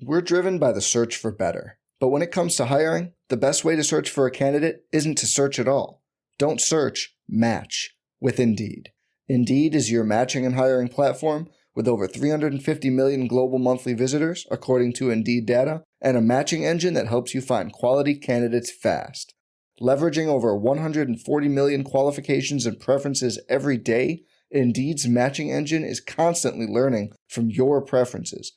We're driven by the search for better. But when it comes to hiring, the best way to search for a candidate isn't to search at all. Don't search, match with Indeed. Indeed is your matching and hiring platform with over 350 million global monthly visitors, according to Indeed data, and a matching engine that helps you find quality candidates fast. Leveraging over 140 million qualifications and preferences every day, Indeed's matching engine is constantly learning from your preferences.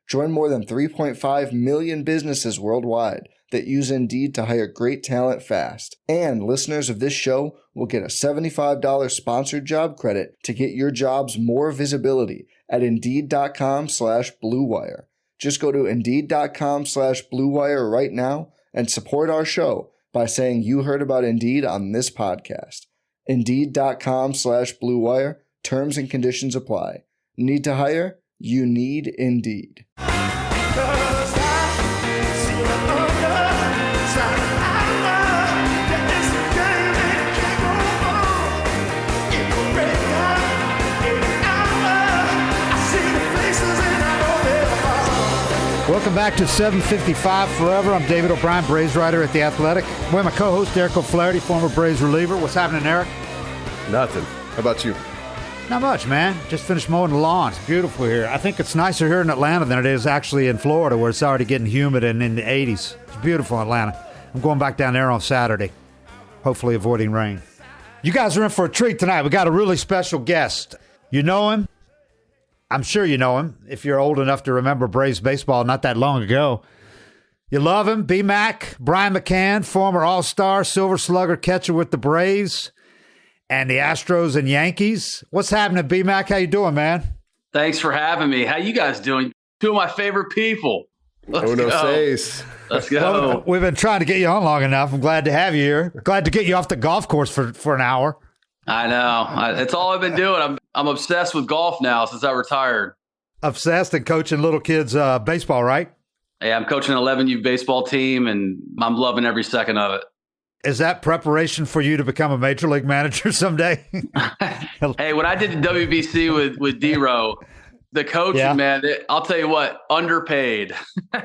Join more than 3.5 million businesses worldwide that use Indeed to hire great talent fast. And listeners of this show will get a $75 sponsored job credit to get your jobs more visibility at Indeed.com/Blue Wire. Just go to Indeed.com/Blue Wire right now and support our show by saying you heard about Indeed on this podcast. Indeed.com/Blue Wire. Terms and conditions apply. Need to hire? You need Indeed. Welcome back to 755 Forever. I'm David O'Brien, Braves writer at The Athletic. With my co-host, Eric O'Flaherty, former Braves reliever. What's happening, Eric? Nothing. How about you? Not much, man. Just finished mowing the lawn. It's beautiful here. I think it's nicer here in Atlanta than it is actually in Florida, where it's already getting humid and in the 80s. It's beautiful in Atlanta. I'm going back down there on Saturday, hopefully avoiding rain. You guys are in for a treat tonight. We got a really special guest. You know him? I'm sure you know him if you're old enough to remember Braves baseball not that long ago. You love him, BMac, Brian McCann, former All-Star, Silver Slugger catcher with the Braves and the Astros and Yankees. What's happening, BMac? How you doing, man? Thanks for having me. How you guys doing? Two of my favorite people. Let's go. Let's go. Well, we've been trying to get you on long enough. I'm glad to have you here. Glad to get you off the golf course for an hour. I know. That's all I've been doing. I'm obsessed with golf now since I retired. Obsessed and coaching little kids baseball, right? Yeah, I'm coaching an 11U baseball team, and I'm loving every second of it. Is that preparation for you to become a major league manager someday? Hey, when I did the WBC with D-Row, the coaches, man, I'll tell you what, underpaid.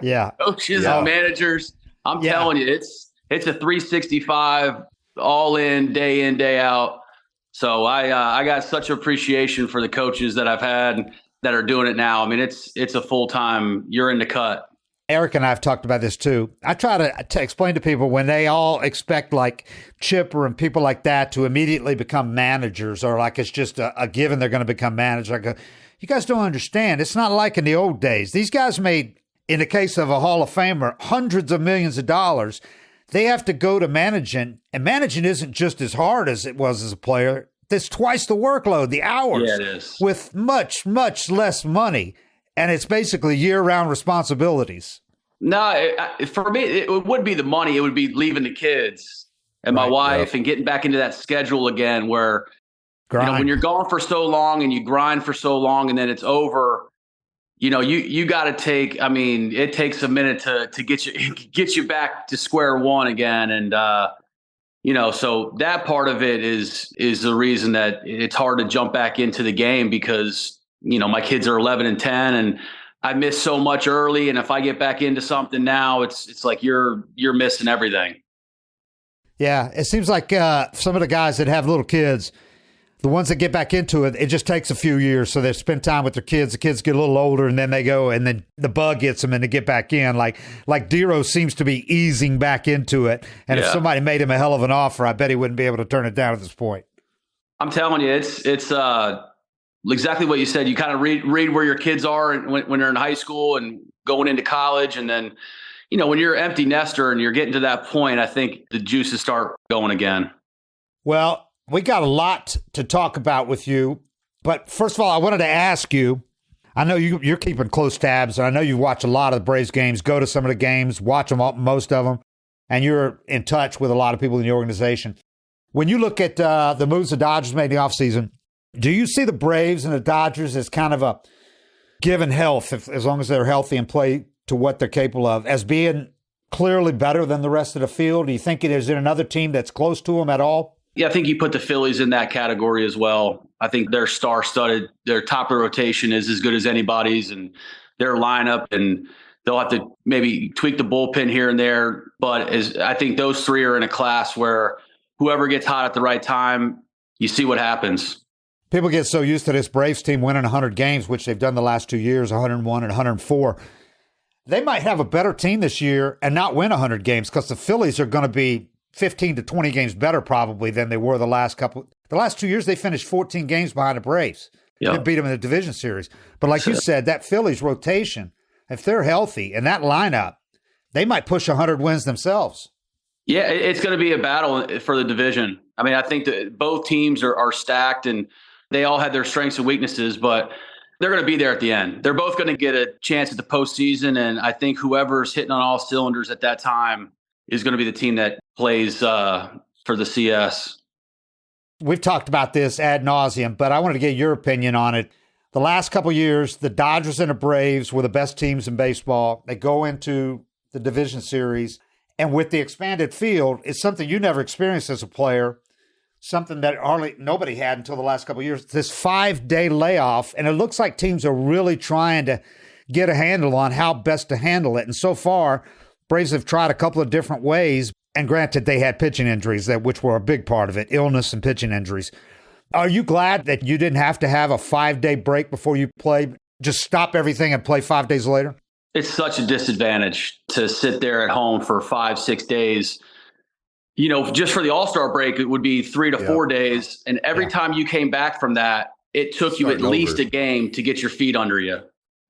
Yeah. Coaches and managers, I'm telling you, it's a 365 all in, day out. So I got such appreciation for the coaches that I've had that are doing it now. I mean, it's a full-time, you're in the cut. Eric and I have talked about this too. I try to explain to people when they all expect like Chipper and people like that to immediately become managers, or like it's just a given they're going to become managers. I go, you guys don't understand. It's not like in the old days. These guys made, in the case of a Hall of Famer, hundreds of millions of dollars. They have to go to managing, and managing isn't just as hard as it was as a player. It's twice the workload, the hours, it is. With much, much less money. And it's basically year-round responsibilities. No, for me, it would be the money. It would be leaving the kids and my wife and getting back into that schedule again where, when you're gone for so long and you grind for so long and then it's over, you got to take, it takes a minute to get you back to square one again. And, so that part of it is the reason that it's hard to jump back into the game because, my kids are 11 and 10 and I missed so much early. And if I get back into something now, it's like you're missing everything. Yeah. It seems like some of the guys that have little kids, the ones that get back into it, it just takes a few years. So they spend time with their kids. The kids get a little older and then they go and then the bug gets them and they get back in. Like D-Row seems to be easing back into it. And if somebody made him a hell of an offer, I bet he wouldn't be able to turn it down at this point. I'm telling you, it's exactly what you said. You kind of read where your kids are when they're in high school and going into college. And then, when you're an empty nester and you're getting to that point, I think the juices start going again. Well, we got a lot to talk about with you. But first of all, I wanted to ask you, I know you're keeping close tabs. And I know you watch a lot of the Braves games, go to some of the games, watch them, most of them. And you're in touch with a lot of people in the organization. When you look at the moves the Dodgers made in the offseason, do you see the Braves and the Dodgers as kind of a given health, as long as they're healthy and play to what they're capable of, as being clearly better than the rest of the field? Do you think is there another team that's close to them at all? Yeah, I think you put the Phillies in that category as well. I think their star-studded, their top of the rotation is as good as anybody's, and their lineup and They'll have to maybe tweak the bullpen here and there. But I think those three are in a class where whoever gets hot at the right time, you see what happens. People get so used to this Braves team winning 100 games, which they've done the last 2 years, 101 and 104. They might have a better team this year and not win 100 games because the Phillies are going to be 15 to 20 games better probably than they were the last 2 years. They finished 14 games behind the Braves. Yep. They beat them in the division series. But like you said, that Phillies rotation, if they're healthy and that lineup, they might push 100 wins themselves. Yeah, it's going to be a battle for the division. I mean, I think that both teams are stacked and they all have their strengths and weaknesses, but they're going to be there at the end. They're both going to get a chance at the postseason, and I think whoever's hitting on all cylinders at that time is going to be the team that plays for the CS. We've talked about this ad nauseum, but I wanted to get your opinion on it. The last couple of years, the Dodgers and the Braves were the best teams in baseball. They go into the division series, and with the expanded field, it's something you never experienced as a player, something that hardly nobody had until the last couple of years, this 5-day layoff, and it looks like teams are really trying to get a handle on how best to handle it. And so far, Braves have tried a couple of different ways, and granted, they had pitching injuries, which were a big part of it, illness and pitching injuries. Are you glad that you didn't have to have a 5-day break before you played? Just stop everything and play 5 days later? It's such a disadvantage to sit there at home for 5-6 days. You know, just for the All-Star break, it would be 3 to 4 days. And every time you came back from that, it took you at least a game to get your feet under you.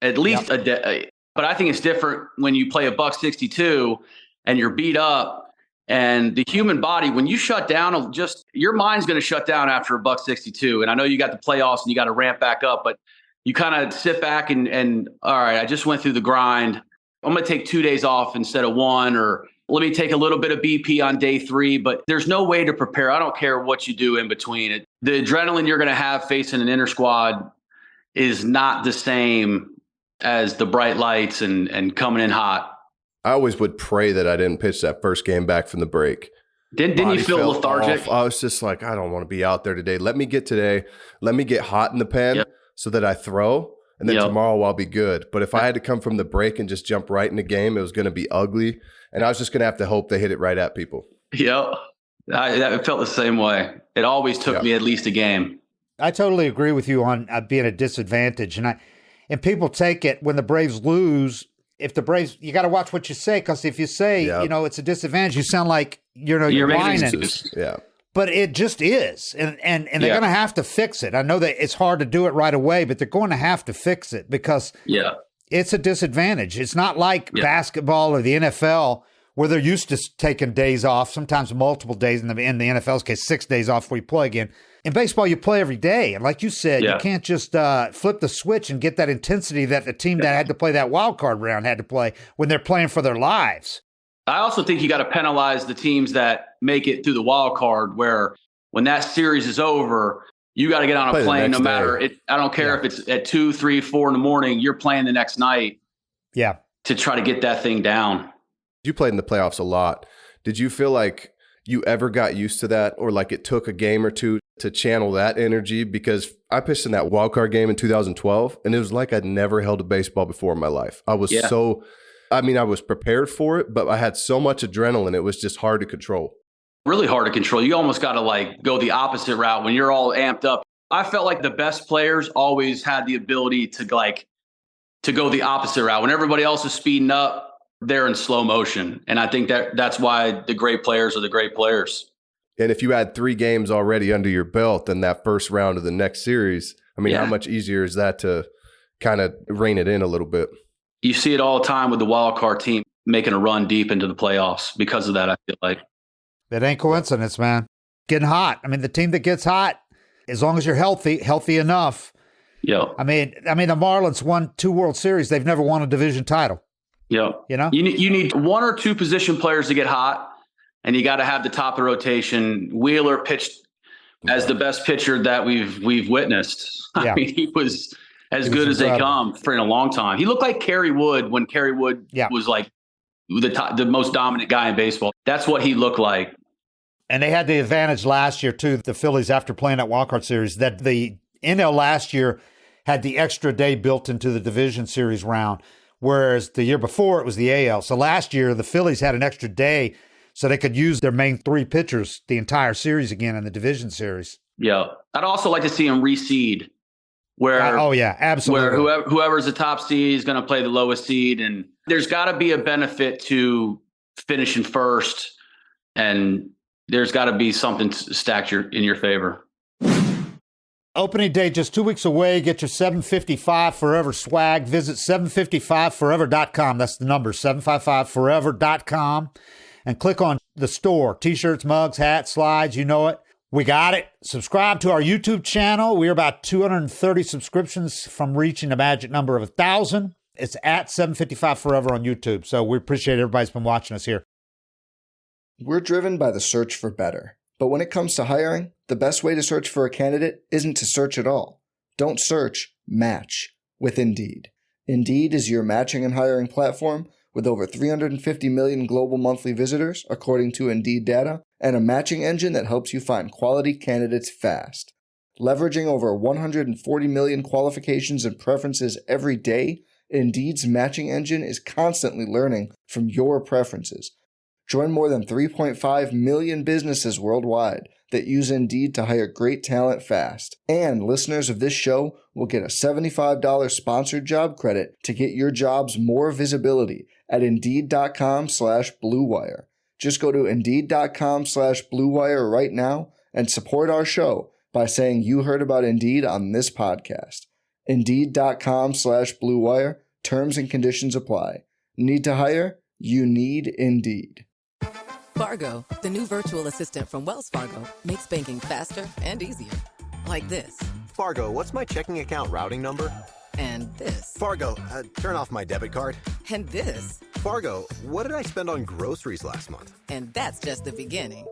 At least a day. But I think it's different when you play a $162 and you're beat up. And the human body, when you shut down, just your mind's going to shut down after a $162. And I know you got the playoffs and you got to ramp back up, but you kind of sit back and all right, I just went through the grind. I'm going to take 2 days off instead of 1, or let me take a little bit of BP on day 3, but there's no way to prepare. I don't care what you do in between it. The adrenaline you're going to have facing an inter squad is not the same as the bright lights and coming in hot. I always would pray that I didn't pitch that first game back from the break. Didn't you feel lethargic? I was just like, I don't want to be out there today. Let me get hot in the pen so that I throw, and then tomorrow I'll be good. But if I had to come from the break and just jump right in the game, it was going to be ugly. And I was just going to have to hope they hit it right at people. Yep. I felt the same way. It always took me at least a game. I totally agree with you on being a disadvantage. And people take it when the Braves lose. If the Braves, you got to watch what you say, because if you say, it's a disadvantage, you sound like you're whining. Yeah. But it just is. And they're going to have to fix it. I know that it's hard to do it right away, but they're going to have to fix it because it's a disadvantage. It's not like basketball or the NFL where they're used to taking days off, sometimes multiple days, in the NFL's case, 6 days off before you play again. In baseball, you play every day. And like you said, you can't just flip the switch and get that intensity that the team that had to play that wild card round had to play when they're playing for their lives. I also think you got to penalize the teams that make it through the wild card, where when that series is over, you got to get on a plane no matter it. I don't care if it's at 2, 3, 4 in the morning, you're playing the next night. Yeah. To try to get that thing down. You played in the playoffs a lot. Did you feel like you ever got used to that, or like it took a game or two to channel that energy? Because I pitched in that wild card game in 2012, and it was like I'd never held a baseball before in my life. I was I was prepared for it, but I had so much adrenaline, it was just hard to control. Really hard to control. You almost got to go the opposite route when you're all amped up. I felt like the best players always had the ability to go the opposite route. When everybody else is speeding up, they're in slow motion. And I think that's why the great players are the great players. And if you had 3 games already under your belt in that first round of the next series, how much easier is that to kind of rein it in a little bit? You see it all the time with the wild card team making a run deep into the playoffs because of that, I feel like. It ain't coincidence, man. Getting hot. The team that gets hot, as long as you're healthy enough. Yeah. The Marlins won 2 World Series. They've never won a division title. Yeah. You need 1 or 2 position players to get hot, and you got to have the top of the rotation. Wheeler pitched as the best pitcher that we've witnessed. Yeah. He was as good as they come for in a long time. He looked like Kerry Wood when Kerry Wood was like the most dominant guy in baseball. That's what he looked like. And they had the advantage last year too, the Phillies, after playing that wildcard series, that the NL last year had the extra day built into the division series round, whereas the year before it was the AL. So last year, the Phillies had an extra day so they could use their main 3 pitchers the entire series again in the division series. Yeah. I'd also like to see them reseed where, absolutely. Where whoever's the top seed is going to play the lowest seed. And there's got to be a benefit to finishing first, and there's got to be something stacked in your favor. Opening day just 2 weeks away. Get your 755 Forever swag. Visit 755forever.com. That's the number, 755forever.com. And click on the store. T-shirts, mugs, hats, slides, you know it. We got it. Subscribe to our YouTube channel. We're about 230 subscriptions from reaching the magic number of 1,000. It's at 755 Forever on YouTube. So we appreciate everybody's been watching us here. We're driven by the search for better. But when it comes to hiring, the best way to search for a candidate isn't to search at all. Don't search, match with Indeed. Indeed is your matching and hiring platform with over 350 million global monthly visitors, according to Indeed data, and a matching engine that helps you find quality candidates fast. Leveraging over 140 million qualifications and preferences every day, Indeed's matching engine is constantly learning from your preferences. Join more than 3.5 million businesses worldwide that use Indeed to hire great talent fast. And listeners of this show will get a $75 sponsored job credit to get your jobs more visibility at Indeed.com/Blue Wire. Just go to Indeed.com/Blue Wire right now and support our show by saying you heard about Indeed on this podcast. Indeed.com/Blue Wire. Terms and conditions apply. Need to hire? You need Indeed. Fargo, the new virtual assistant from Wells Fargo, makes banking faster and easier. Like this. Fargo, what's my checking account routing number? And this. Fargo, turn off my debit card. And this. Fargo, what did I spend on groceries last month? And that's just the beginning.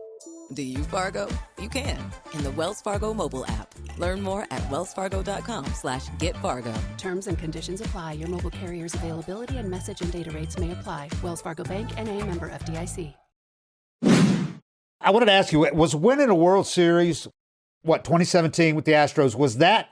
Do you, Fargo? You can. In the Wells Fargo mobile app. Learn more at wellsfargo.com/getfargo. Terms and conditions apply. Your mobile carrier's availability and message and data rates may apply. Wells Fargo Bank, N.A., member FDIC. I wanted to ask you, was winning a World Series, 2017 with the Astros, was that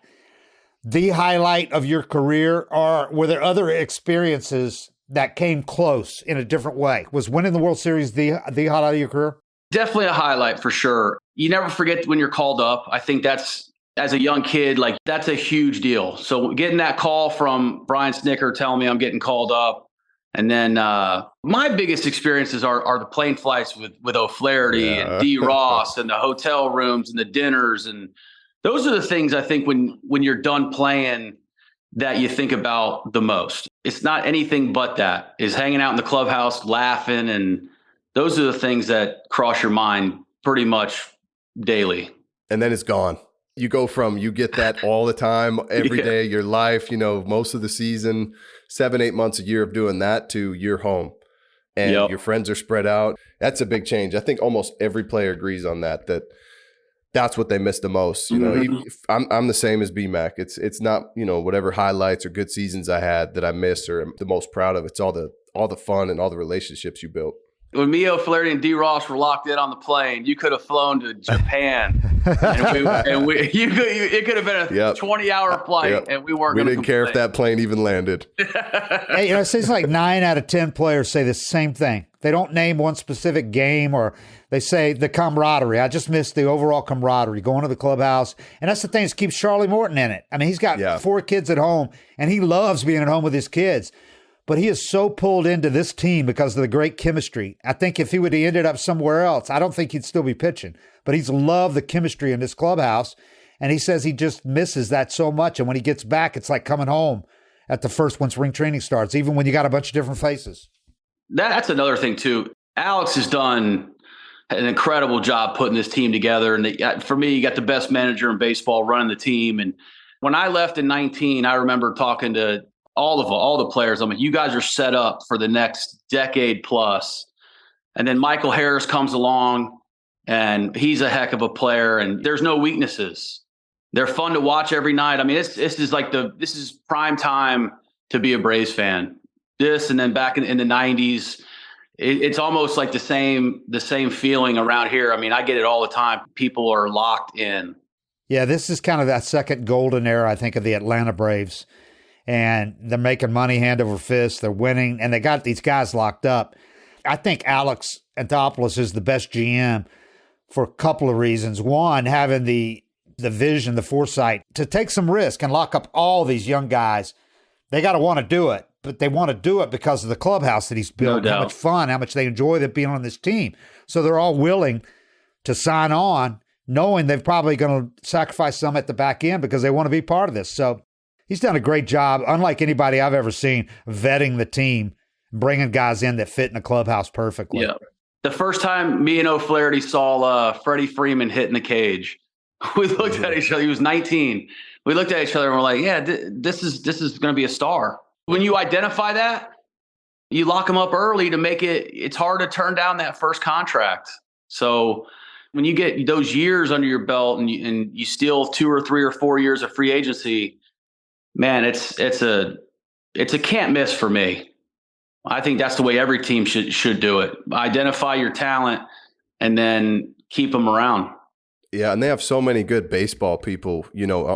the highlight of your career, or were there other experiences that came close in a different way? Was winning the World Series the highlight of your career? Definitely a highlight for sure. You never forget when you're called up. I think that's, as a young kid, that's a huge deal. So getting that call from Brian Snicker telling me I'm getting called up. And then my biggest experiences are the plane flights with O'Flaherty and D. Ross and the hotel rooms and the dinners. And those are the things I think when you're done playing that you think about the most. It's not anything but that, is hanging out in the clubhouse, laughing. And those are the things that cross your mind pretty much daily. And then it's gone. You go from, you get that all the time, every day, your life, most of the season, 7-8 months a year of doing that, to you're home and your friends are spread out. That's a big change. I think almost every player agrees on that's what they miss the most. I'm the same as BMac. It's not, whatever highlights or good seasons I had that I miss or am the most proud of. It's all the fun and all the relationships you built. When me, O'Flaherty, and D. Ross were locked in on the plane, you could have flown to Japan, it could have been a 20-hour flight, and we weren't. We didn't care if that plane even landed. Hey, it seems like 9 out of 10 players say the same thing. They don't name one specific game, or they say the camaraderie. I just miss the overall camaraderie, going to the clubhouse, and that's the thing that keeps Charlie Morton in it. I mean, he's got 4 kids at home, and he loves being at home with his kids. But he is so pulled into this team because of the great chemistry. I think if he would have ended up somewhere else, I don't think he'd still be pitching. But he's loved the chemistry in this clubhouse, and he says he just misses that so much. And when he gets back, it's like coming home at the first when spring training starts, even when you got a bunch of different faces. That's another thing, too. Alex has done an incredible job putting this team together. And for me, you got the best manager in baseball running the team. And when I left in 2019, I remember talking to all the players. I mean, you guys are set up for the next decade plus. And then Michael Harris comes along, and he's a heck of a player, and there's no weaknesses. They're fun to watch every night. I mean, this is prime time to be a Braves fan. This, and then back in the 90s, it's almost like the same feeling around here. I mean, I get it all the time. People are locked in. Yeah, this is kind of that second golden era, I think, of the Atlanta Braves. and they're making money hand over fist. They're winning, and they got these guys locked up. I think Alex Anthopoulos is the best GM for a couple of reasons. One, having the vision, the foresight to take some risk and lock up all these young guys. They got to want to do it, but they want to do it because of the clubhouse that he's built, how much fun, how much they enjoy that being on this team. So they're all willing to sign on, knowing they're probably going to sacrifice some at the back end because they want to be part of this. So he's done a great job, unlike anybody I've ever seen, vetting the team, bringing guys in that fit in the clubhouse perfectly. Yeah. The first time me and O'Flaherty saw Freddie Freeman hit in the cage, we looked at each other. He was 19. We looked at each other and we're like, yeah, this is going to be a star. When you identify that, you lock him up early to make it's hard to turn down that first contract. So when you get those years under your belt and you steal 2 or 3 or 4 years of free agency, man, it's a can't miss for me. I think that's the way every team should do it. Identify your talent and then keep them around. Yeah, and they have so many good baseball people,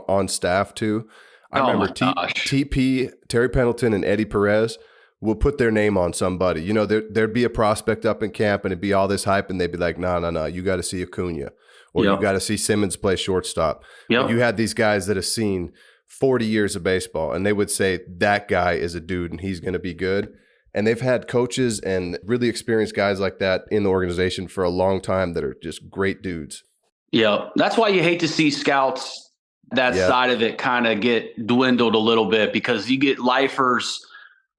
on staff too. I remember TP, Terry Pendleton, and Eddie Perez will put their name on somebody. There'd be a prospect up in camp, and it'd be all this hype, and they'd be like, no, you got to see Acuña, or you got to see Simmons play shortstop. Yep. You had these guys that have seen 40 years of baseball, and they would say, that guy is a dude, and he's going to be good. And they've had coaches and really experienced guys like that in the organization for a long time that are just great dudes. Yeah, that's why you hate to see scouts, that side of it kind of get dwindled a little bit, because you get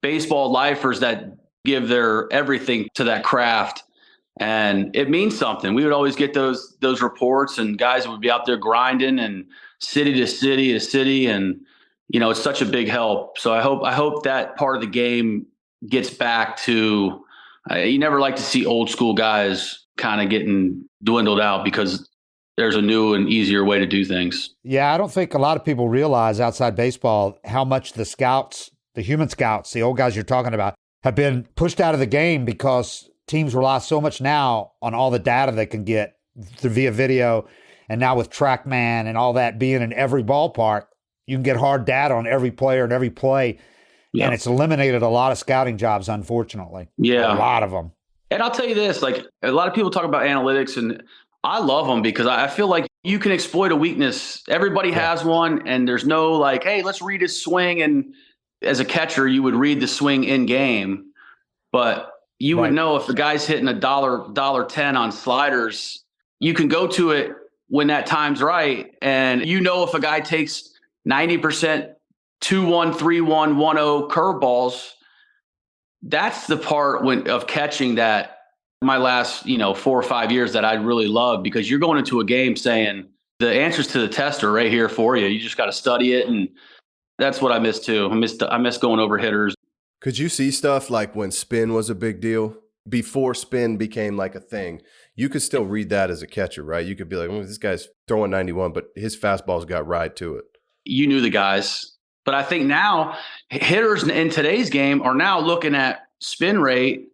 baseball lifers that give their everything to that craft. And it means something. We would always get those reports, and guys would be out there grinding and city to city to city. And, it's such a big help. So I hope that part of the game gets back to, you never like to see old school guys kind of getting dwindled out because there's a new and easier way to do things. Yeah, I don't think a lot of people realize outside baseball how much the scouts, the human scouts, the old guys you're talking about, have been pushed out of the game because teams rely so much now on all the data they can get via video. And now with TrackMan and all that being in every ballpark, you can get hard data on every player and every play. Yeah. And it's eliminated a lot of scouting jobs, unfortunately. Yeah. A lot of them. And I'll tell you this, like a lot of people talk about analytics, and I love them because I feel like you can exploit a weakness. Everybody has one, and there's no like, hey, let's read his swing. And as a catcher, you would read the swing in game, but you would know if the guy's hitting $1.10 on sliders, you can go to it when that time's right. And if a guy takes 90% 2-1, 3-1, 1-0 curveballs, that's the part of catching that my last, 4 or 5 years that I really loved, because you're going into a game saying the answers to the test are right here for you. You just got to study it. And that's what I miss too. I miss going over hitters. Could you see stuff like when spin was a big deal? Before spin became like a thing, you could still read that as a catcher, right? You could be like, this guy's throwing 91, but his fastball's got ride to it. You knew the guys. But I think now hitters in today's game are now looking at spin rate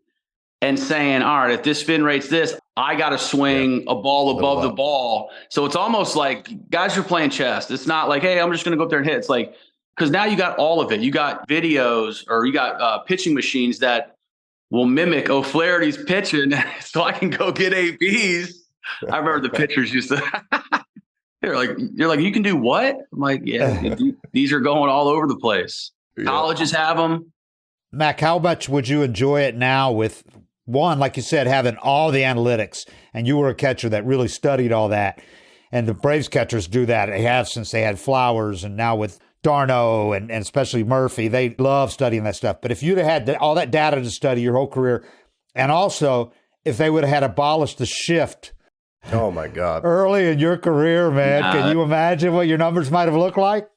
and saying, all right, if this spin rate's this, I got to swing a ball above the ball. So it's almost like guys are playing chess. It's not like, hey, I'm just going to go up there and hit. It's like, because now you got all of it. You got videos, or you got pitching machines that will mimic O'Flaherty's pitching so I can go get ABs. I remember the pitchers used to you're like, you can do what? I'm like, yeah, these are going all over the place. Yeah. Colleges have them. Mac, how much would you enjoy it now with, one, like you said, having all the analytics, and you were a catcher that really studied all that, and the Braves catchers do that. They have since they had Flowers, and now with Darno and especially Murphy, they love studying that stuff. But if you'd have had all that data to study your whole career, and also if they would have had abolished the shift, oh my God, early in your career, man, can you imagine what your numbers might have looked like?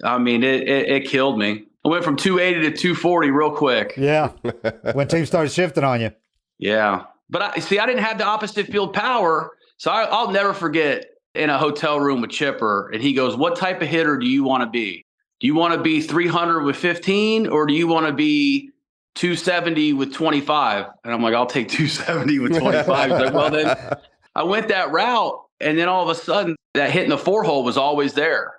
I mean, it killed me. I went from 280 to 240 real quick. Yeah, when teams started shifting on you. Yeah, but I didn't have the opposite field power, so I'll never forget in a hotel room with Chipper, and he goes, "What type of hitter do you want to be? Do you want to be 300 with 15, or do you want to be 270 with 25?" And I'm like, "I'll take 270 with 25." He's like, well, then I went that route, and then all of a sudden, that hit in the 4-hole was always there.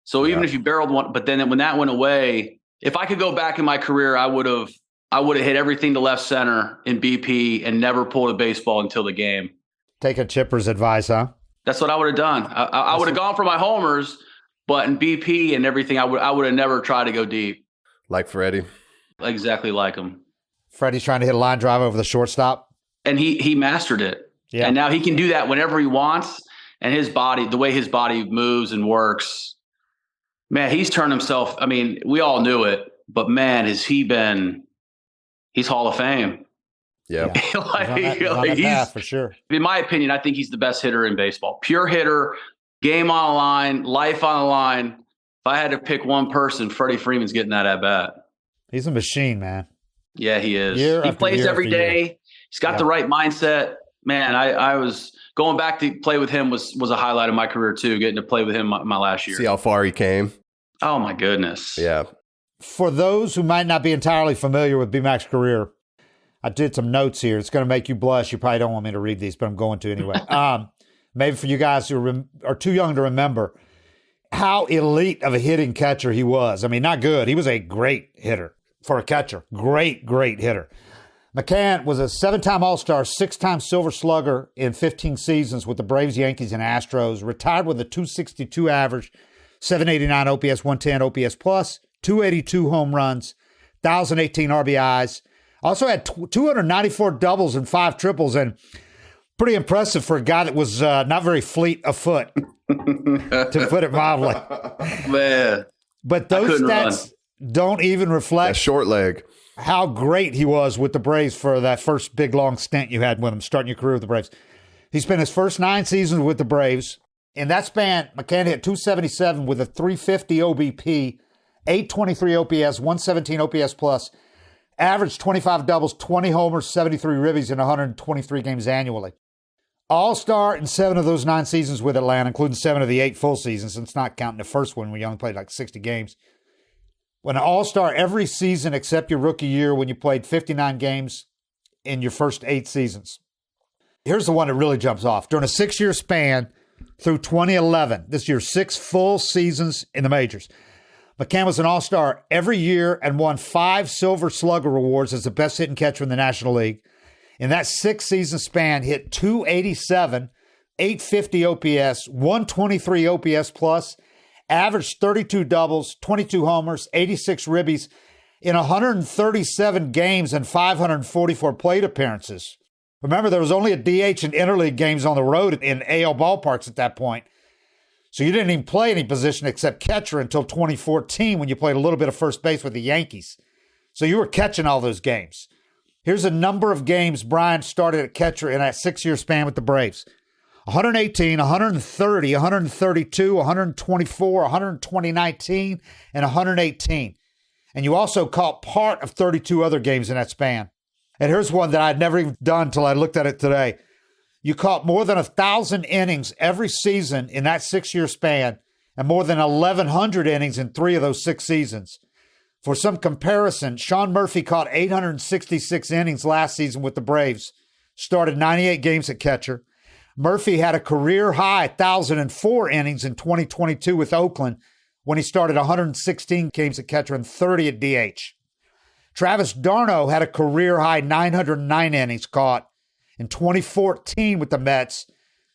So even if you barreled one, but then when that went away, if I could go back in my career, I would have hit everything to left center in BP and never pulled a baseball until the game. Taking Chipper's advice, huh? That's what I would have done. I would have gone for my homers, but in BP and everything, I would have never tried to go deep. Like Freddie. Exactly like him. Freddie's trying to hit a line drive over the shortstop. And he mastered it. Yeah. And now he can do that whenever he wants. And his body, the way his body moves and works, man, he's turned himself. I mean, we all knew it, but man, he's Hall of Fame. Yeah. For sure. In my opinion, I think he's the best hitter in baseball. Pure hitter, game on the line, life on the line. If I had to pick one person, Freddie Freeman's getting that at bat. He's a machine, man. Yeah, he is. He plays every day. He's got the right mindset. Man, I was going back to play with him was a highlight of my career too, getting to play with him my last year. See how far he came? Oh, my goodness. Yeah. For those who might not be entirely familiar with BMac's career, I did some notes here. It's going to make you blush. You probably don't want me to read these, but I'm going to anyway. Maybe for you guys who are too young to remember how elite of a hitting catcher he was. I mean, not good. He was a great hitter for a catcher. Great hitter. McCann was a 7-time All-Star, 6-time Silver Slugger in 15 seasons with the Braves, Yankees, and Astros. Retired with a .262 average, 789 OPS, 110 OPS plus, 282 home runs, 1,018 RBIs. Also had 294 doubles and 5 triples, and pretty impressive for a guy that was not very fleet of foot, to put it mildly. Man. But those stats don't even reflect that short leg. How great he was with the Braves for that first big, long stint you had with him, starting your career with the Braves. He spent his first 9 seasons with the Braves. In that span, McCann hit .277 with a .350 OBP, .823 OPS, 117 OPS plus, averaged 25 doubles, 20 homers, 73 ribbies in 123 games annually. All-Star in 7 of those 9 seasons with Atlanta, including 7 of the 8 full seasons, since not counting the first one when you only played like 60 games. When an All-Star every season except your rookie year when you played 59 games in your first 8 seasons. Here's the one that really jumps off. During a 6-year span through 2011, this year 6 full seasons in the majors, McCann was an All-Star every year and won 5 Silver Slugger Awards as the best hitting catcher in the National League. In that 6-season span, hit .287, .850 OPS, 123 OPS plus, averaged 32 doubles, 22 homers, 86 ribbies in 137 games and 544 plate appearances. Remember, there was only a DH in interleague games on the road in AL ballparks at that point. So you didn't even play any position except catcher until 2014 when you played a little bit of first base with the Yankees. So you were catching all those games. Here's a number of games Brian started at catcher in that 6-year span with the Braves. 118, 130, 132, 124, 120, and 118. And you also caught part of 32 other games in that span. And here's one that I'd never even done until I looked at it today. You caught more than 1,000 innings every season in that 6-year span and more than 1,100 innings in 3 of those 6 seasons. For some comparison, Sean Murphy caught 866 innings last season with the Braves, started 98 games at catcher. Murphy had a career-high 1,004 innings in 2022 with Oakland when he started 116 games at catcher and 30 at DH. Travis d'Arnaud had a career-high 909 innings caught in 2014 with the Mets,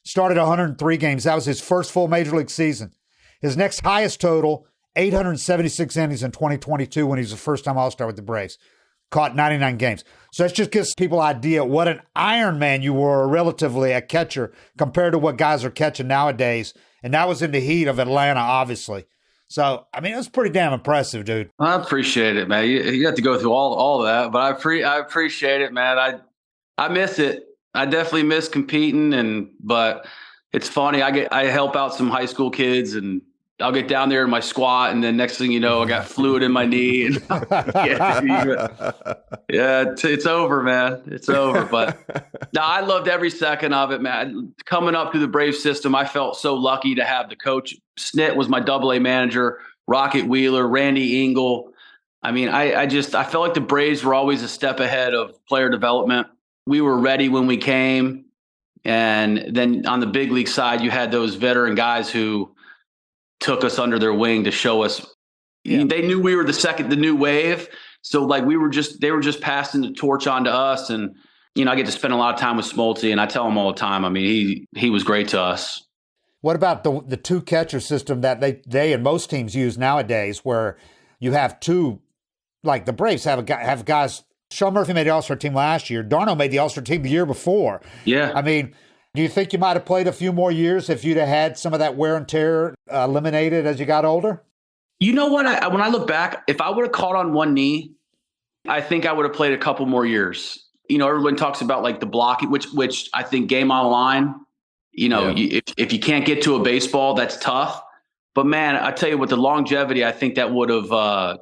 started 103 games. That was his first full major league season. His next highest total, 876 innings in 2022 when he was a first-time All-Star with the Braves. Caught 99 games. So that just gives people an idea what an Iron Man you were relatively at catcher compared to what guys are catching nowadays. And that was in the heat of Atlanta, obviously. So, I mean, it was pretty damn impressive, dude. I appreciate it, man. You have to go through all that, but I appreciate it, man. I miss it. I definitely miss competing, but it's funny. I help out some high school kids, and I'll get down there in my squat, and then next thing you know, I got fluid in my knee. And it's over, man. It's over. But no, I loved every second of it, man. Coming up through the Brave system, I felt so lucky to have the coach. Snit was my AA manager, Rocket Wheeler, Randy Engel. I mean, I felt like the Braves were always a step ahead of player development. We were ready when we came. And then on the big league side, you had those veteran guys who took us under their wing to show us Yeah. They knew we were the new wave. So like they were just passing the torch on to us. And, I get to spend a lot of time with Smoltzy, and I tell him all the time, I mean, he was great to us. What about the two catcher system that they and most teams use nowadays, where you have two, like the Braves have guys. Sean Murphy made the All-Star team last year. Darno made the All-Star team the year before. Yeah. I mean, do you think you might have played a few more years if you'd have had some of that wear and tear eliminated as you got older? You know what? When I look back, if I would have caught on one knee, I think I would have played a couple more years. Everyone talks about like the blocking, which I think game on the line. If you can't get to a baseball, that's tough. But man, I tell you what, the longevity, I think that would have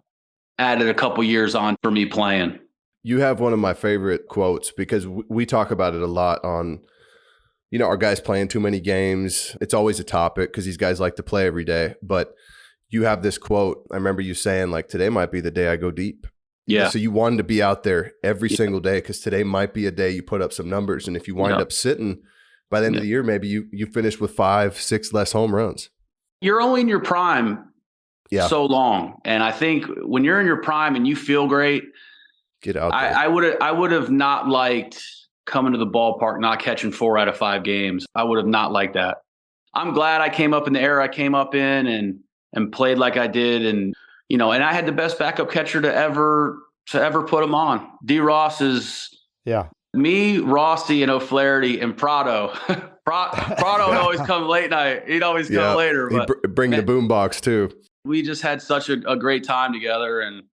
added a couple years on for me playing. You have one of my favorite quotes, because we talk about it a lot on, our guys playing too many games. It's always a topic because these guys like to play every day. But you have this quote. I remember you saying, like, today might be the day I go deep. Yeah. So you wanted to be out there every single day, because today might be a day you put up some numbers. And if you wind up sitting, by the end of the year, maybe you finish with 5-6 less home runs. You're only in your prime so long. And I think when you're in your prime and you feel great, get out there. I would have not liked coming to the ballpark, not catching 4 out of 5 games. I would have not liked that. I'm glad I came up in the era I came up in and played like I did. And, and I had the best backup catcher to ever put him on. D. Ross is me, Rossi, and O'Flaherty, and Prado. Prado would always come late night. He'd always come later. But bring the boombox too. We just had such a great time together, and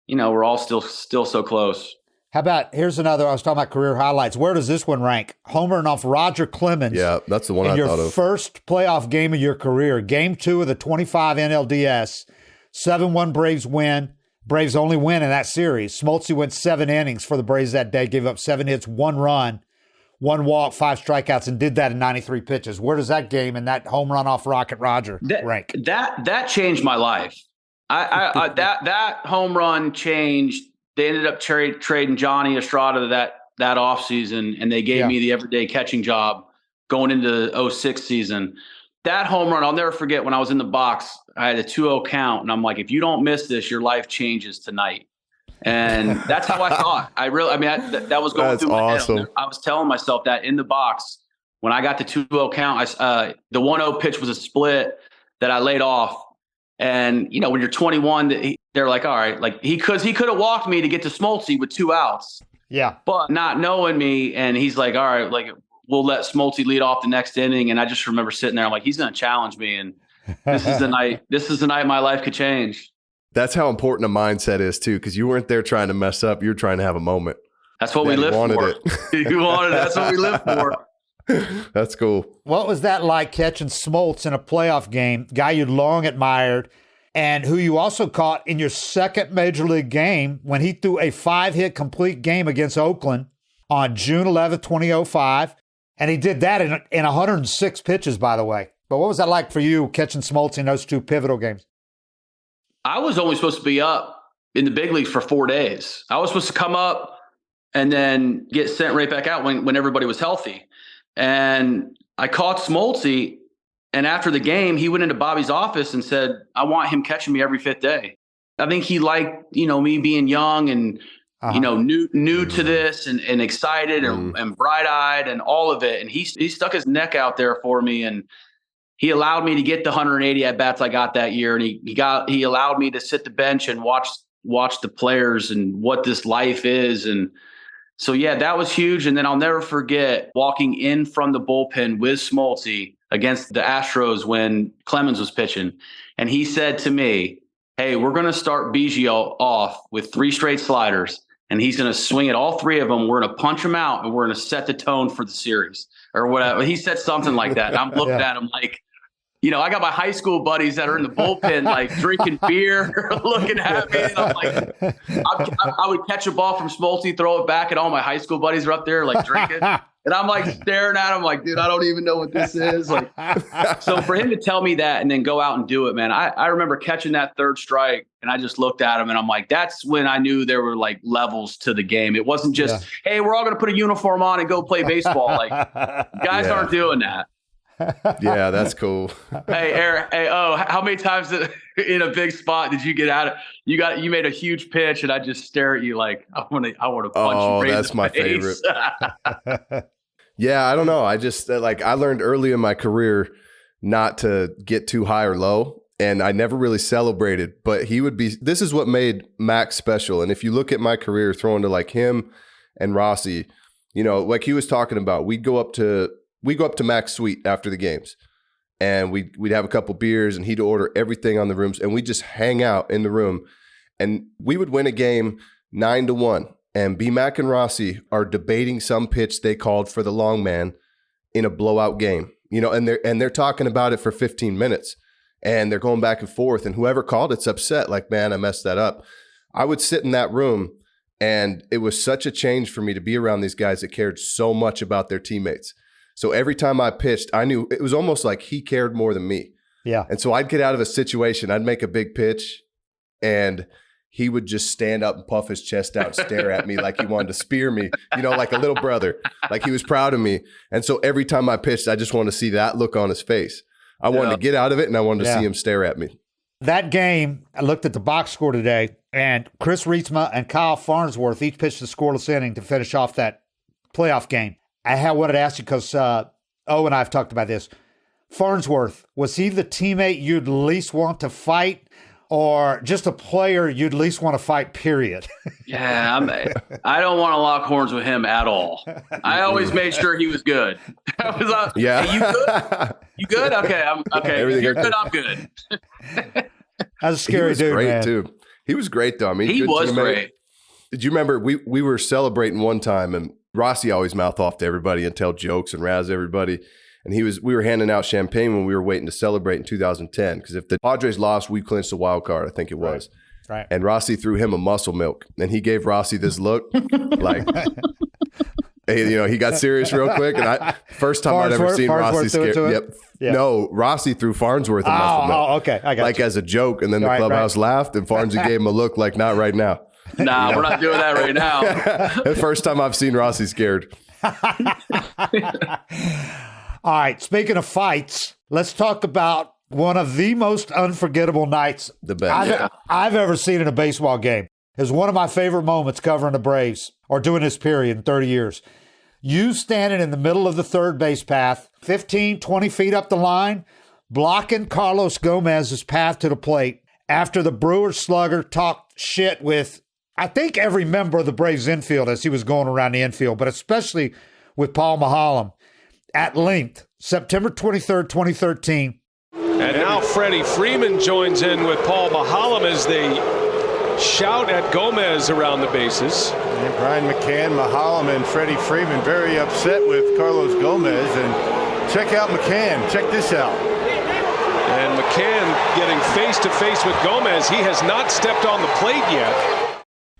we're all still so close. How about, here's another, I was talking about career highlights. Where does this one rank? Homering off Roger Clemens. Yeah, that's the one I thought of. Your first playoff game of your career, game 2 of the 25 NLDS, 7-1 Braves win. Braves only win in that series. Smoltzy went 7 innings for the Braves that day, gave up 7 hits, 1 run, 1 walk, 5 strikeouts, and did that in 93 pitches. Where does that game and that home run off Rocket Roger rank? That changed my life. That home run changed. They ended up trading Johnny Estrada that offseason, and they gave me the everyday catching job going into the 06 season. That home run, I'll never forget when I was in the box, I had a 2-0 count, and I'm like, if you don't miss this, your life changes tonight. And that's how I thought. That was going through my head. I was telling myself that in the box when I got the 2-0 count. The 1-0 pitch was a split that I laid off. And, when you're 21, they're like, all right, like he could have walked me to get to Smoltzy with 2 outs. Yeah. But not knowing me, and he's like, all right, like we'll let Smoltzy lead off the next inning. And I just remember sitting there, I'm like, he's going to challenge me. And this is the night my life could change. That's how important a mindset is too, because you weren't there trying to mess up. You were trying to have a moment. That's what we live for. You wanted it. That's what we live for. That's cool. What was that like catching Smoltz in a playoff game, guy you'd long admired, and who you also caught in your second major league game when he threw a 5-hit complete game against Oakland on June 11th, 2005. And he did that in 106 pitches, by the way. But what was that like for you catching Smoltz in those 2 pivotal games? I was only supposed to be up in the big leagues for 4 days. I was supposed to come up and then get sent right back out when everybody was healthy. And I caught Smoltzy, and after the game, he went into Bobby's office and said, I want him catching me every 5th day. I think he liked, me being young and, new to this and excited and bright-eyed and all of it. And he stuck his neck out there for me, and he allowed me to get the 180 at-bats I got that year. And he allowed me to sit the bench and watch the players and what this life is. And so, yeah, that was huge. And then I'll never forget walking in from the bullpen with Smoltzy against the Astros when Clemens was pitching. And he said to me, hey, we're going to start Biggio off with 3 straight sliders, and he's going to swing at all 3 of them. We're going to punch him out, and we're going to set the tone for the series or whatever. He said something like that. And I'm looking at him like, I got my high school buddies that are in the bullpen, like drinking beer, looking at me. And I'm like, I would catch a ball from Smoltzy, throw it back, and all my high school buddies are up there, like drinking. And I'm like staring at him like, dude, I don't even know what this is. Like, so for him to tell me that and then go out and do it, man, I remember catching that 3rd strike, and I just looked at him and I'm like, that's when I knew there were like levels to the game. It wasn't just, hey, we're all going to put a uniform on and go play baseball. Like guys aren't doing that. Yeah, that's cool. Hey, Eric. Hey, how many times in a big spot did you get out of? You made a huge pitch, and I just stare at you like I want to punch you. Oh, right that's in the my face. favorite. Yeah, I don't know. I just I learned early in my career not to get too high or low, and I never really celebrated. But this is what made Mac special. And if you look at my career, throwing to like him and Rossi, like he was talking about, we go up to Mac's suite after the games, and we'd have a couple beers, and he'd order everything on the rooms, and we'd just hang out in the room, and we would win a game 9-1. And BMac and Rossi are debating some pitch they called for the long man in a blowout game, and they're talking about it for 15 minutes, and they're going back and forth, and whoever called it's upset, like, man, I messed that up. I would sit in that room, and it was such a change for me to be around these guys that cared so much about their teammates. So every time I pitched, I knew it was almost like he cared more than me. Yeah. And so I'd get out of a situation, I'd make a big pitch, and he would just stand up and puff his chest out and stare at me like he wanted to spear me, like a little brother, like he was proud of me. And so every time I pitched, I just wanted to see that look on his face. I wanted to get out of it, and I wanted to see him stare at me. That game, I looked at the box score today, and Chris Reitsma and Kyle Farnsworth each pitched a scoreless inning to finish off that playoff game. I wanted to ask you because O and I have talked about this. Farnsworth, was he the teammate you'd least want to fight, or just a player you'd least want to fight, period? Yeah, I don't want to lock horns with him at all. I always made sure he was good. I was like, yeah. Hey, you good? You good? Okay, I'm okay. Everything You're good, I'm good. That's a scary dude, great, man. too. He was great, though. I mean, he was teammate. great. Did you remember we were celebrating one time, and Rossi always mouth off to everybody and tell jokes and razz everybody. And we were handing out champagne when we were waiting to celebrate in 2010, because if the Padres lost, we clinched the wild card, I think it was. Right. And Rossi threw him a muscle milk, and he gave Rossi this look like, hey, he got serious real quick. And first time I'd ever seen Rossi scared. Yep. Yeah. No, Rossi threw Farnsworth a muscle milk. Oh, okay. I got like you. as a joke. And then the clubhouse laughed, and Farnsy gave him a look like, not right now. Nah, we're not doing that right now. The first time I've seen Rossi scared. All right, speaking of fights, let's talk about one of the most unforgettable nights I've ever seen in a baseball game. It was one of my favorite moments covering the Braves, or doing this period in 30 years. You standing in the middle of the third base path, 15, 20 feet up the line, blocking Carlos Gomez's path to the plate after the Brewers slugger talked shit with, I think, every member of the Braves infield as he was going around the infield, but especially with Paul Maholm. At length, September 23rd, 2013. And now Freddie Freeman joins in with Paul Maholm as they shout at Gomez around the bases. And Brian McCann, Maholm, and Freddie Freeman very upset with Carlos Gomez. And check out McCann. Check this out. And McCann getting face-to-face with Gomez. He has not stepped on the plate yet.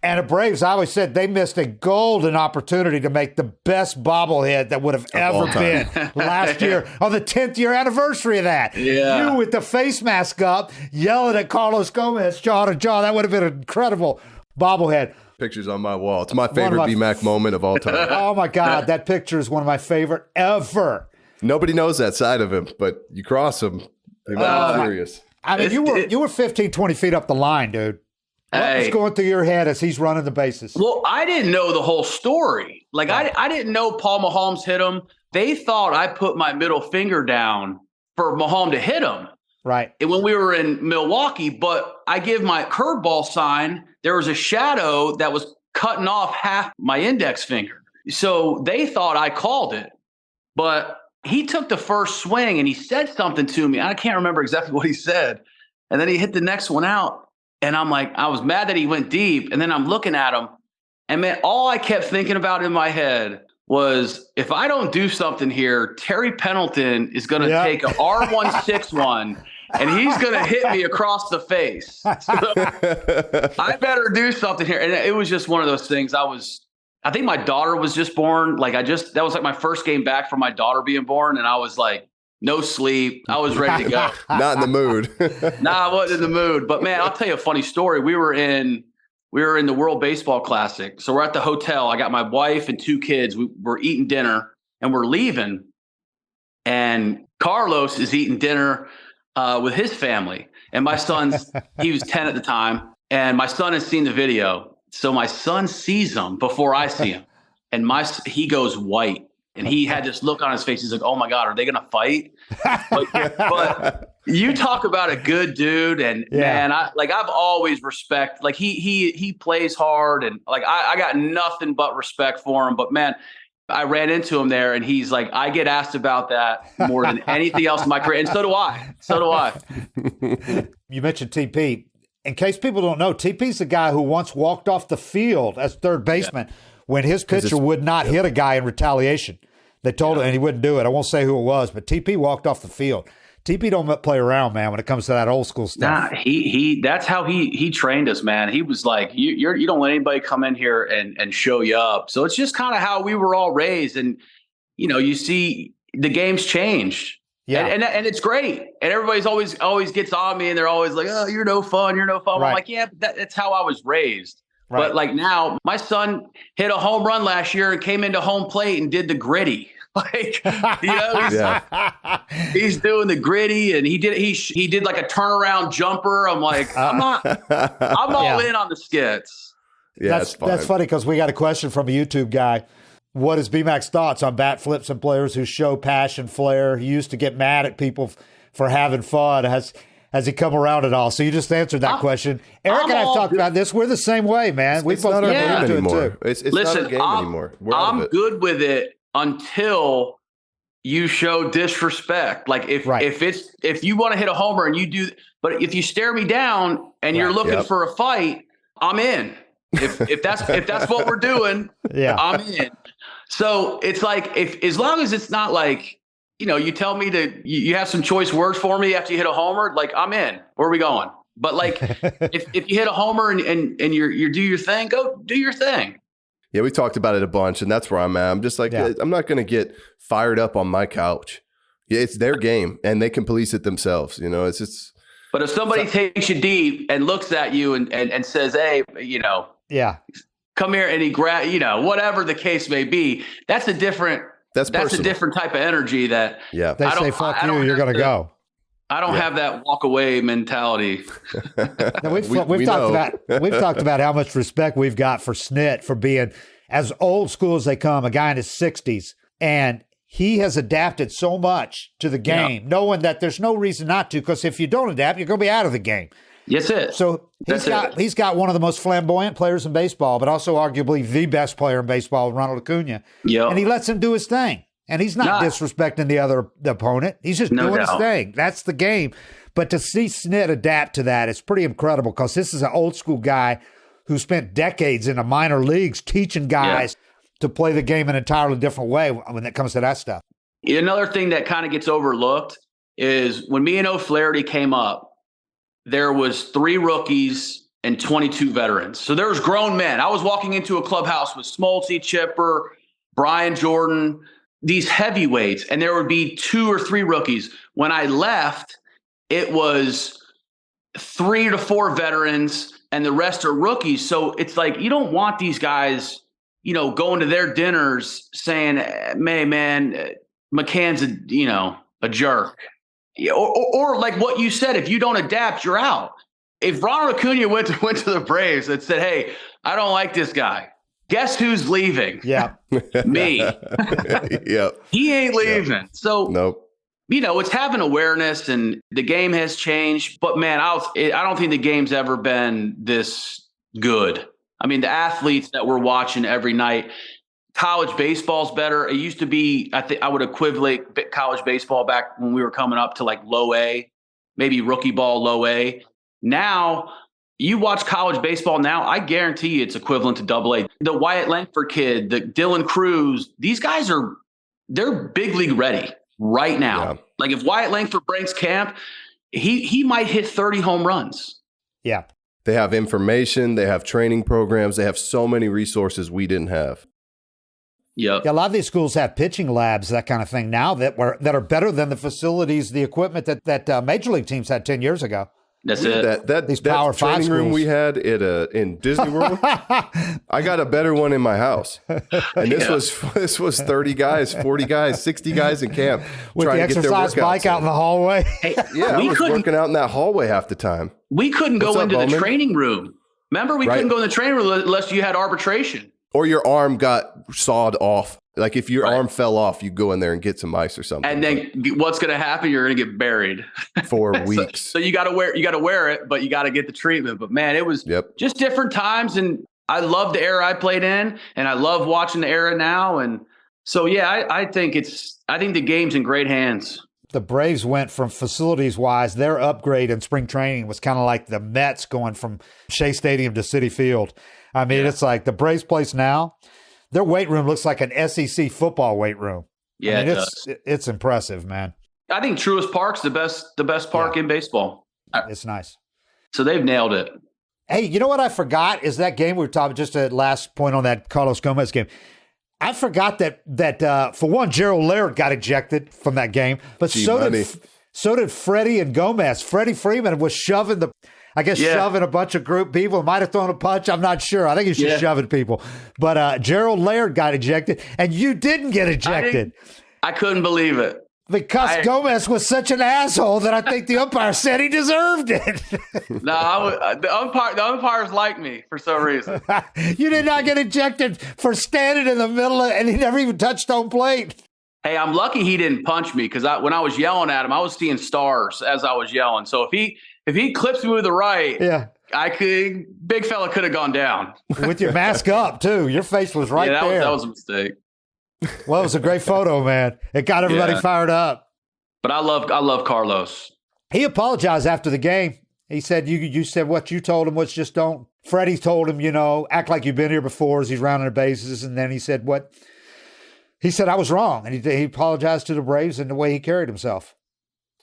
And the Braves, I always said, they missed a golden opportunity to make the best bobblehead that would have ever been last year on the 10th year anniversary of that. Yeah. You with the face mask up, yelling at Carlos Gomez, jaw to jaw. That would have been an incredible bobblehead. Pictures on my wall. It's my favorite BMac moment of all time. Oh, my God. That picture is one of my favorite ever. Nobody knows that side of him, but you cross him, they're serious. I mean, you were 15, 20 feet up the line, dude. What was going through your head as he's running the bases? Well, I didn't know the whole story. Like, I didn't know Paul Maholm's hit him. They thought I put my middle finger down for Maholm to hit him. Right. And when we were in Milwaukee, but I give my curveball sign, there was a shadow that was cutting off half my index finger. So they thought I called it. But he took the first swing and he said something to me. I can't remember exactly what he said. And then he hit the next one out. And I'm like, I was mad that he went deep. And then I'm looking at him. And man, all I kept thinking about in my head was, if I don't do something here, Terry Pendleton is going to take a R161 and he's going to hit me across the face. So I better do something here. And it was just one of those things. I think my daughter was just born. That was like my first game back from my daughter being born. And I was like, no sleep. I was ready to go. Not in the mood. Nah, I wasn't in the mood. But man, I'll tell you a funny story. We were in the World Baseball Classic. So we're at the hotel. I got my wife and two kids. We're eating dinner and we're leaving. and Carlos is eating dinner with his family. And my son's, he was 10 at the time, and my son has seen the video. So my son sees him before I see him, and he goes white. And he had this look on his face. He's like, "Oh my God, are they going to fight?" But you talk about a good dude, and man, I've always respect. Like he plays hard, and like I got nothing but respect for him. But man, I ran into him there, and he's like, "I get asked about that more than anything else in my career," and so do I. So do I. You mentioned TP. In case people don't know, TP's the guy who once walked off the field as third baseman when his pitcher would not hit a guy in retaliation. They told him, and he wouldn't do it. I won't say who it was, but TP walked off the field. TP don't play around, man, when it comes to that old school stuff. Nah, that's how he trained us, man. He was like, you don't let anybody come in here and show you up. So it's just kind of how we were all raised. And, you see the game's changed. Yeah. And it's great. And everybody's always gets on me, and they're always like, "Oh, you're no fun. You're no fun." Right. I'm like, yeah, but that's how I was raised. Right. But like now, my son hit a home run last year and came into home plate and did the gritty. Like, he's doing the gritty, and he did like a turnaround jumper. I'm like, I'm all in on the skits. Yeah, that's funny because we got a question from a YouTube guy. What is BMac's thoughts on bat flips and players who show passion, flair? He used to get mad at people for having fun. Has he come around at all? So you just answered that question. Eric and I have talked about this. We're the same way, man. It's not our game anymore. It's not our game anymore. I'm good with it until you show disrespect. Like if you want to hit a homer and you do, but if you stare me down and you're looking for a fight, I'm in. If that's what we're doing, I'm in. So it's like as long as it's not like, you tell me you have some choice words for me after you hit a homer, like I'm in. Where are we going? But like if you hit a homer and you do your thing, go do your thing. Yeah, we talked about it a bunch, and that's where I'm at. I'm just like, I'm not going to get fired up on my couch. Yeah, it's their game, and they can police it themselves. It's just. But if somebody takes you deep and looks at you and says, "Hey, come here," and he whatever the case may be, that's a different type of energy that they say, "Fuck you, you're going to go." I don't have that walk away mentality. Now, we've talked about how much respect we've got for Snit for being as old school as they come, a guy in his 60s, and he has adapted so much to the game, knowing that there's no reason not to, because if you don't adapt, you're going to be out of the game. Yes, it. So he's got one of the most flamboyant players in baseball, but also arguably the best player in baseball, Ronald Acuña. Yep. And he lets him do his thing. And he's not disrespecting the opponent. He's just doing his thing. That's the game. But to see Snit adapt to that is pretty incredible, because this is an old school guy who spent decades in the minor leagues teaching guys to play the game an entirely different way when it comes to that stuff. Another thing that kind of gets overlooked is when me and O'Flaherty came up, there was 3 rookies and 22 veterans. So there was grown men. I was walking into a clubhouse with Smoltzy, Chipper, Brian Jordan, these heavyweights, and there would be 2 or 3 rookies. When I left, it was 3 to 4 veterans and the rest are rookies. So it's like, you don't want these guys, going to their dinners saying, "Hey, man, McCann's a jerk." Or like what you said, if you don't adapt, you're out. If Ronald Acuña went to the Braves and said, "Hey, I don't like this guy," guess who's leaving? Yeah. Me. Yep. He ain't leaving. Yep. So, nope. It's having awareness, and the game has changed. But, man, I don't think the game's ever been this good. I mean, the athletes that we're watching every night, college baseball's better. It used to be, I think I would equivalent college baseball back when we were coming up to like low A, maybe rookie ball, low A. Now, you watch college baseball now, I guarantee you it's equivalent to double A. The Wyatt Langford kid, the Dylan Cruz, these guys they're big league ready right now. Yeah. Like if Wyatt Langford breaks camp, he might hit 30 home runs. Yeah. They have information, they have training programs, they have so many resources we didn't have. Yep. Yeah, a lot of these schools have pitching labs, that kind of thing now that are better than the facilities, the equipment that major league teams had 10 years ago. That's it. That Power training room we had in Disney World, I got a better one in my house. And this was 30 guys, 40 guys, 60 guys in camp with trying the to get their exercise bike out in the hallway. Hey, I was working out in that hallway half the time. We couldn't go into the training room. Remember, we couldn't go in the training room unless you had arbitration. Or your arm got sawed off. Like if your arm fell off, you go in there and get some ice or something. And then what's going to happen? You're going to get buried for weeks. So you got to wear it, but you got to get the treatment. But man, it was just different times. And I love the era I played in, and I love watching the era now. And so, yeah, I think the game's in great hands. The Braves went from facilities-wise, their upgrade in spring training was kind of like the Mets going from Shea Stadium to Citi Field. I mean, it's like the Braves place now, their weight room looks like an SEC football weight room. Yeah, I mean, it's impressive, man. I think Truist Park's the best park in baseball. It's nice. So they've nailed it. Hey, you know what I forgot is that game we were talking, just a last point on that Carlos Gomez game. I forgot that for one, Gerald Laird got ejected from that game, but so did Freddie and Gomez. Freddie Freeman was shoving a bunch of group people. Might have thrown a punch. I'm not sure. I think he was just shoving people. But Gerald Laird got ejected, and you didn't get ejected. I couldn't believe it. Because Gomez was such an asshole that I think the umpire said he deserved it. No, the umpires like me for some reason. You did not get ejected for standing in the middle and he never even touched home plate. Hey, I'm lucky he didn't punch me because when I was yelling at him, I was seeing stars as I was yelling. So if he clips me with the right, big fella could have gone down. With your mask up too. Your face was right there. That was a mistake. Well, it was a great photo, man. It got everybody fired up. But I love Carlos. He apologized after the game. He said, you said what you told him was just don't. Freddie told him, act like you've been here before as he's rounding the bases. And then he said, what? He said, I was wrong. And he apologized to the Braves and the way he carried himself.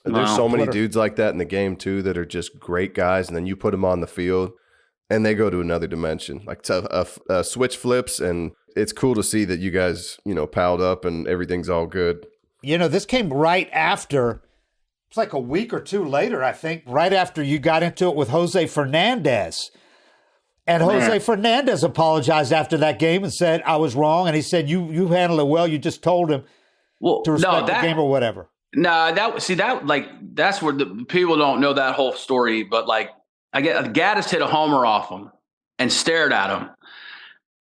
And there's so many dudes like that in the game, too, that are just great guys. And then you put them on the field and they go to another dimension. Like a switch flips, and it's cool to see that you guys, palled up and everything's all good. This came right after, it's like a week or two later, I think, right after you got into it with Jose Fernandez. And Jose Fernandez apologized after that game and said, I was wrong. And he said, you handled it well. You just told him to respect the game or whatever. No, that's where the people don't know that whole story. But Gaddis hit a homer off him and stared at him.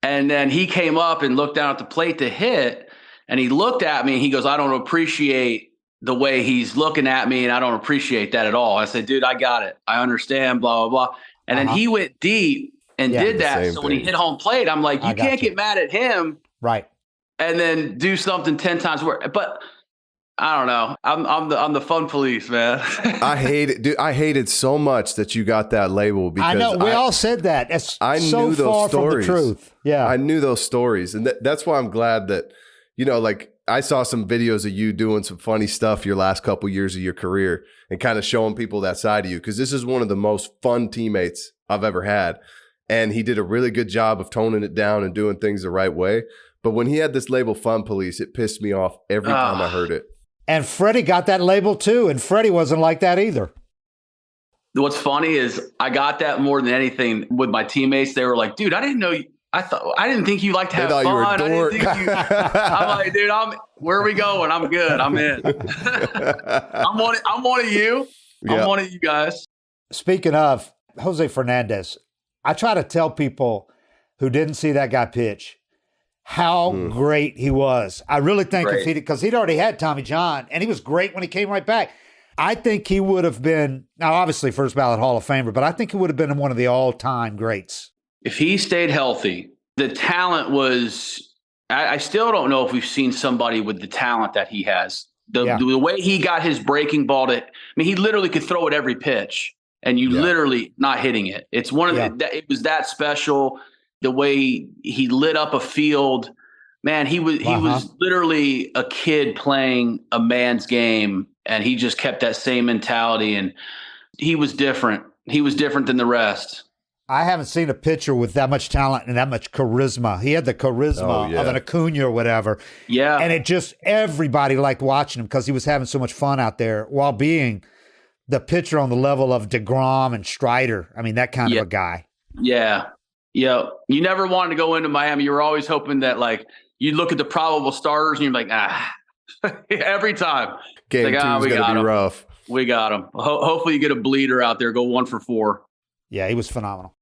And then he came up and looked down at the plate to hit, and he looked at me and he goes, I don't appreciate the way he's looking at me, and I don't appreciate that at all. I said, dude, I got it. I understand, blah, blah, blah. And then he went deep and did that. So when he hit home plate, I'm like, you can't get mad at him. Right. And then do something 10 times worse. But I don't know. I'm the fun police, man. I hate it, dude. I hated so much that you got that label because I know we all said that. It's I so knew those far stories. From the truth. Yeah, I knew those stories, and that's why I'm glad that I saw some videos of you doing some funny stuff your last couple years of your career and kind of showing people that side of you, because this is one of the most fun teammates I've ever had, and he did a really good job of toning it down and doing things the right way. But when he had this label "Fun Police," it pissed me off every time I heard it. And Freddie got that label too, and Freddie wasn't like that either. What's funny is I got that more than anything with my teammates. They were like, dude, I didn't know I didn't think you liked to have fun. I didn't think I'm like, dude, where are we going? I'm good. I'm in. I'm one of you. I'm one of you guys. Speaking of Jose Fernandez, I try to tell people who didn't see that guy pitch how great he was. I really think if because he'd already had Tommy John, and he was great when he came right back. I think he would have been, now obviously first ballot Hall of Famer, but I think he would have been one of the all-time greats. If he stayed healthy, the talent was, I still don't know if we've seen somebody with the talent that he has. The way he got his breaking ball he literally could throw it every pitch, and you literally not hitting it. It's one of it was that special. The way he lit up a field, man, he was literally a kid playing a man's game, and he just kept that same mentality, and he was different. He was different than the rest. I haven't seen a pitcher with that much talent and that much charisma. He had the charisma of an Acuña or whatever. Yeah. And everybody liked watching him because he was having so much fun out there while being the pitcher on the level of DeGrom and Strider. I mean, that kind of a guy. Yeah. Yeah. You never wanted to go into Miami. You were always hoping that, like, you look at the probable starters and you're like, every time. Game like, 2 is going to be rough. We got him. Hopefully you get a bleeder out there. Go 1 for 4. Yeah, he was phenomenal.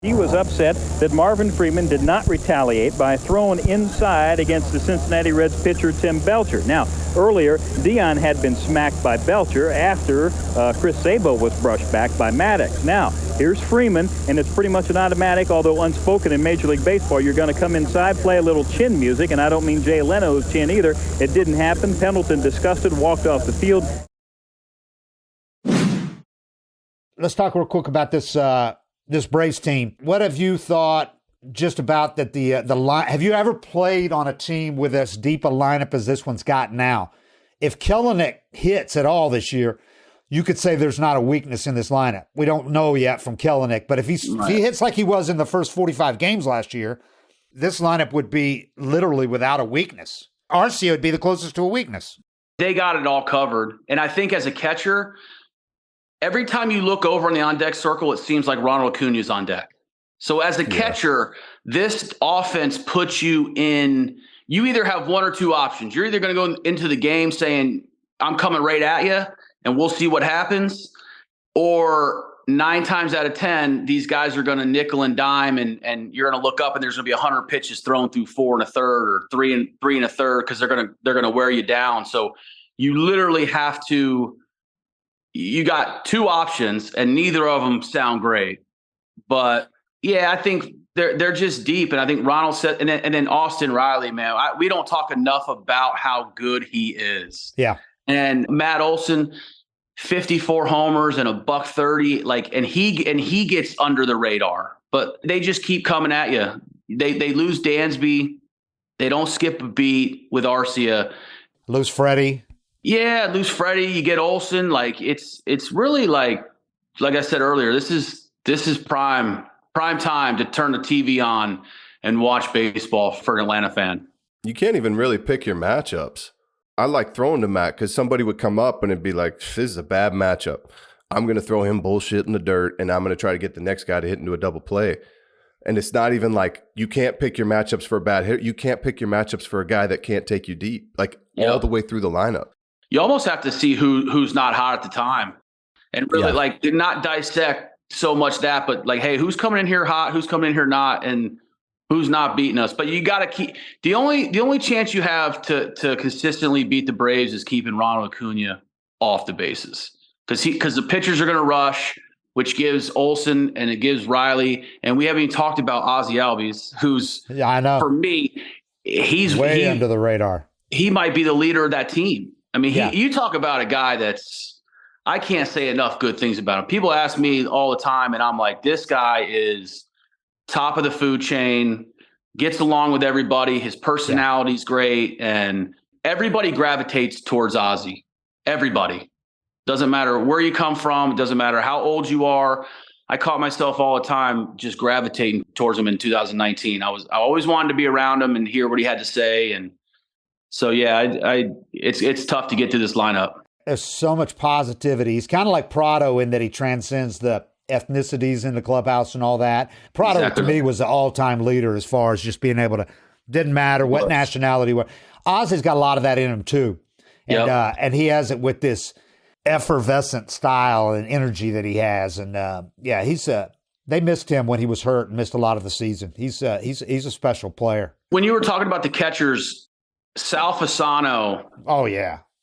He was upset that Marvin Freeman did not retaliate by throwing inside against the Cincinnati Reds pitcher Tim Belcher. Now, earlier, Dion had been smacked by Belcher after Chris Sabo was brushed back by Maddox. Now, here's Freeman, and it's pretty much an automatic, although unspoken in Major League Baseball. You're going to come inside, play a little chin music, and I don't mean Jay Leno's chin either. It didn't happen. Pendleton, disgusted, walked off the field. Let's talk real quick about this Braves team. What have you thought just about that the line? Have you ever played on a team with as deep a lineup as this one's got now? If Kelenic hits at all this year, you could say there's not a weakness in this lineup. We don't know yet from Kelenic, but if he hits like he was in the first 45 games last year, this lineup would be literally without a weakness. Arcia would be the closest to a weakness. They got it all covered. And I think as a catcher, every time you look over in the on-deck circle, it seems like Ronald Acuña is on deck. So as a catcher, this offense puts you in – you either have one or two options. You're either going to go into the game saying, I'm coming right at you, and we'll see what happens. Or 9 times out of 10, these guys are going to nickel and dime, and you're going to look up, and there's going to be 100 pitches thrown through 4 1/3 or 3 1/3 because they're going to wear you down. So you literally have to – you got 2 options, and neither of them sound great. But yeah, I think they're just deep, and I think Ronald said, and then Austin Riley, man, we don't talk enough about how good he is. Yeah, and Matt Olson, 54 homers and a $130, like, and he gets under the radar, but they just keep coming at you. They lose Dansby, they don't skip a beat with Arcia, lose Freddie. Yeah, lose Freddie, you get Olsen. Like it's really like I said earlier, this is prime time to turn the TV on and watch baseball for an Atlanta fan. You can't even really pick your matchups. I like throwing to Matt because somebody would come up and it'd be like, this is a bad matchup. I'm going to throw him bullshit in the dirt, and I'm going to try to get the next guy to hit into a double play. And it's not even like you can't pick your matchups for a bad hit. You can't pick your matchups for a guy that can't take you deep, like all the way through the lineup. You almost have to see who's not hot at the time, and really like not dissect so much that, but like, hey, who's coming in here hot, who's coming in here not, and who's not beating us. But you got to keep the only chance you have to consistently beat the Braves is keeping Ronald Acuña off the bases because the pitchers are going to rush, which gives Olsen and it gives Riley, and we haven't even talked about Ozzie Albies, who's I know for me he's way under the radar. He might be the leader of that team. I mean, you talk about a guy that's – I can't say enough good things about him. People ask me all the time, and I'm like, this guy is top of the food chain, gets along with everybody. His personality's great, and everybody gravitates towards Ozzie. Everybody. Doesn't matter where you come from. It doesn't matter how old you are. I caught myself all the time just gravitating towards him in 2019. I always wanted to be around him and hear what he had to say, and so, yeah, it's tough to get to this lineup. There's so much positivity. He's kind of like Prado in that he transcends the ethnicities in the clubhouse and all that. Prado, to me, was the all-time leader as far as just being able to – didn't matter what nationality. Ozzie's got a lot of that in him, too. And he has it with this effervescent style and energy that he has. And, he's they missed him when he was hurt and missed a lot of the season. He's a special player. When you were talking about the catchers – Sal Fasano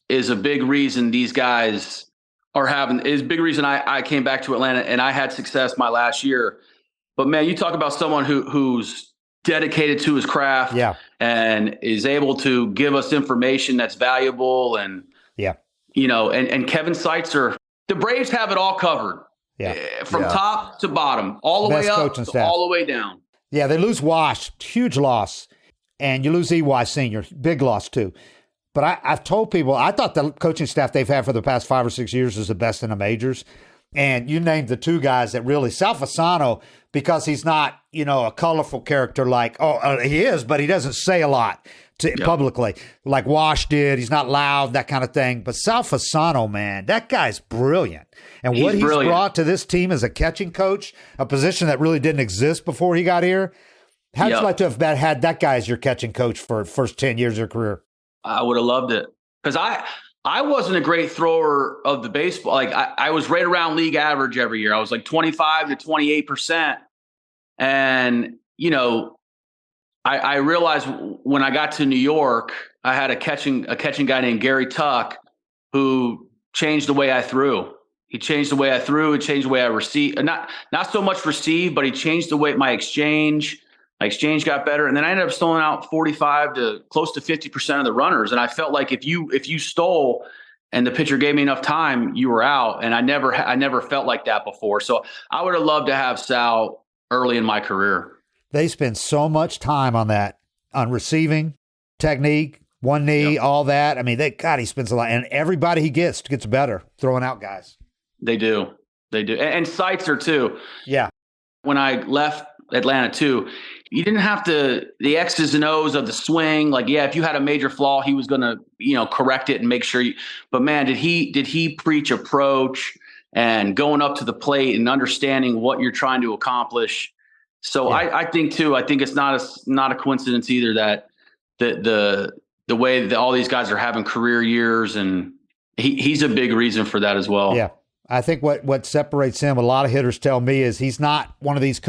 is a big reason these guys are having – is a big reason I came back to Atlanta and I had success my last year. But, man, you talk about someone who's dedicated to his craft and is able to give us information that's valuable and, you know, and Kevin Seitzer. The Braves have it all covered from top to bottom, all the way up to all the way down. Yeah, they lose Wash, huge loss. And you lose EY Sr., big loss too. But I've told people, I thought the coaching staff they've had for the past 5 or 6 years is the best in the majors. And you named the 2 guys that really, Sal Fasano, because he's not, a colorful character like, he is, but he doesn't say a lot. publicly, like Wash did. He's not loud, that kind of thing. But Sal Fasano, man, that guy's brilliant. And what he's brought to this team as a catching coach, a position that really didn't exist before he got here. How'd you like to have had that guy as your catching coach for the first 10 years of your career? I would have loved it because I wasn't a great thrower of the baseball. Like I was right around league average every year. I was like 25 to 28%. And, you know, I realized when I got to New York, I had a catching guy named Gary Tuck who changed the way I threw. He changed the way I threw. It changed the way I received. Not so much receive, but he changed the way my exchange got better. And then I ended up stoling out 45 to close to 50% of the runners. And I felt like if you stole and the pitcher gave me enough time, you were out. And I never felt like that before. So I would have loved to have Sal early in my career. They spend so much time on that, on receiving, technique, one knee, all that. I mean, he spends a lot. And everybody he gets better throwing out guys. They do. And Seitzer, too. Yeah. When I left Atlanta, too, you didn't have the X's and O's of the swing. Like, yeah, if you had a major flaw, he was going to, correct it and make sure but man, did he preach approach and going up to the plate and understanding what you're trying to accomplish. So I think too, I think it's not a coincidence either that the way that all these guys are having career years, and he's a big reason for that as well. Yeah. I think what separates him, a lot of hitters tell me, is he's not one of these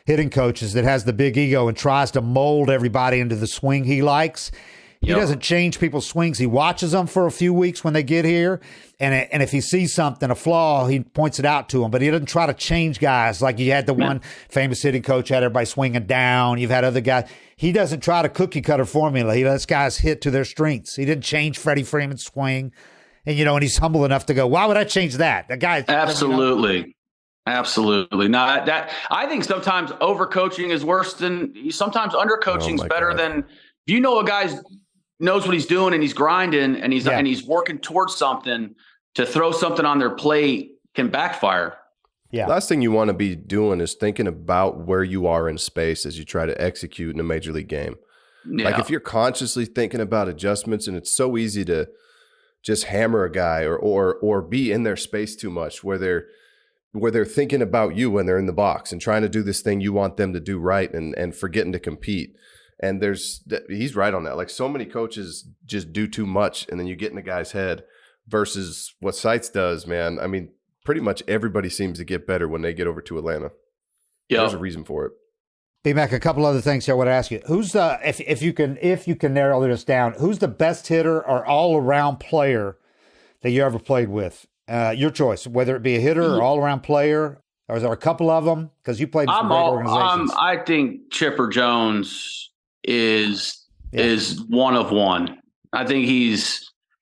hitting coaches that has the big ego and tries to mold everybody into the swing he likes. He doesn't change people's swings. He watches them for a few weeks when they get here. And if he sees something, a flaw, he points it out to them. But he doesn't try to change guys. Like you had the one famous hitting coach had everybody swinging down. You've had other guys. He doesn't try to cookie cutter formula. He lets guys hit to their strengths. He didn't change Freddie Freeman's swing. And, and he's humble enough to go, why would I change that? The guy. Absolutely. Absolutely. Now that I think sometimes overcoaching is worse than sometimes undercoaching is better than a guy knows what he's doing and he's grinding and he's working towards something. To throw something on their plate can backfire. Yeah. Last thing you want to be doing is thinking about where you are in space as you try to execute in a major league game. Yeah. Like if you're consciously thinking about adjustments, and it's so easy to just hammer a guy or be in their space too much where they're thinking about you when they're in the box and trying to do this thing you want them to do right and forgetting to compete. And he's right on that. Like so many coaches just do too much and then you get in the guy's head versus what Seitz does, man. I mean, pretty much everybody seems to get better when they get over to Atlanta. Yeah. There's a reason for it. BMac, a couple other things here I want to ask you. Who's if you can narrow this down, who's the best hitter or all-around player that you ever played with? Your choice, whether it be a hitter or all-around player, or is there a couple of them? Because you played for great organizations. I think Chipper Jones is one of one. I think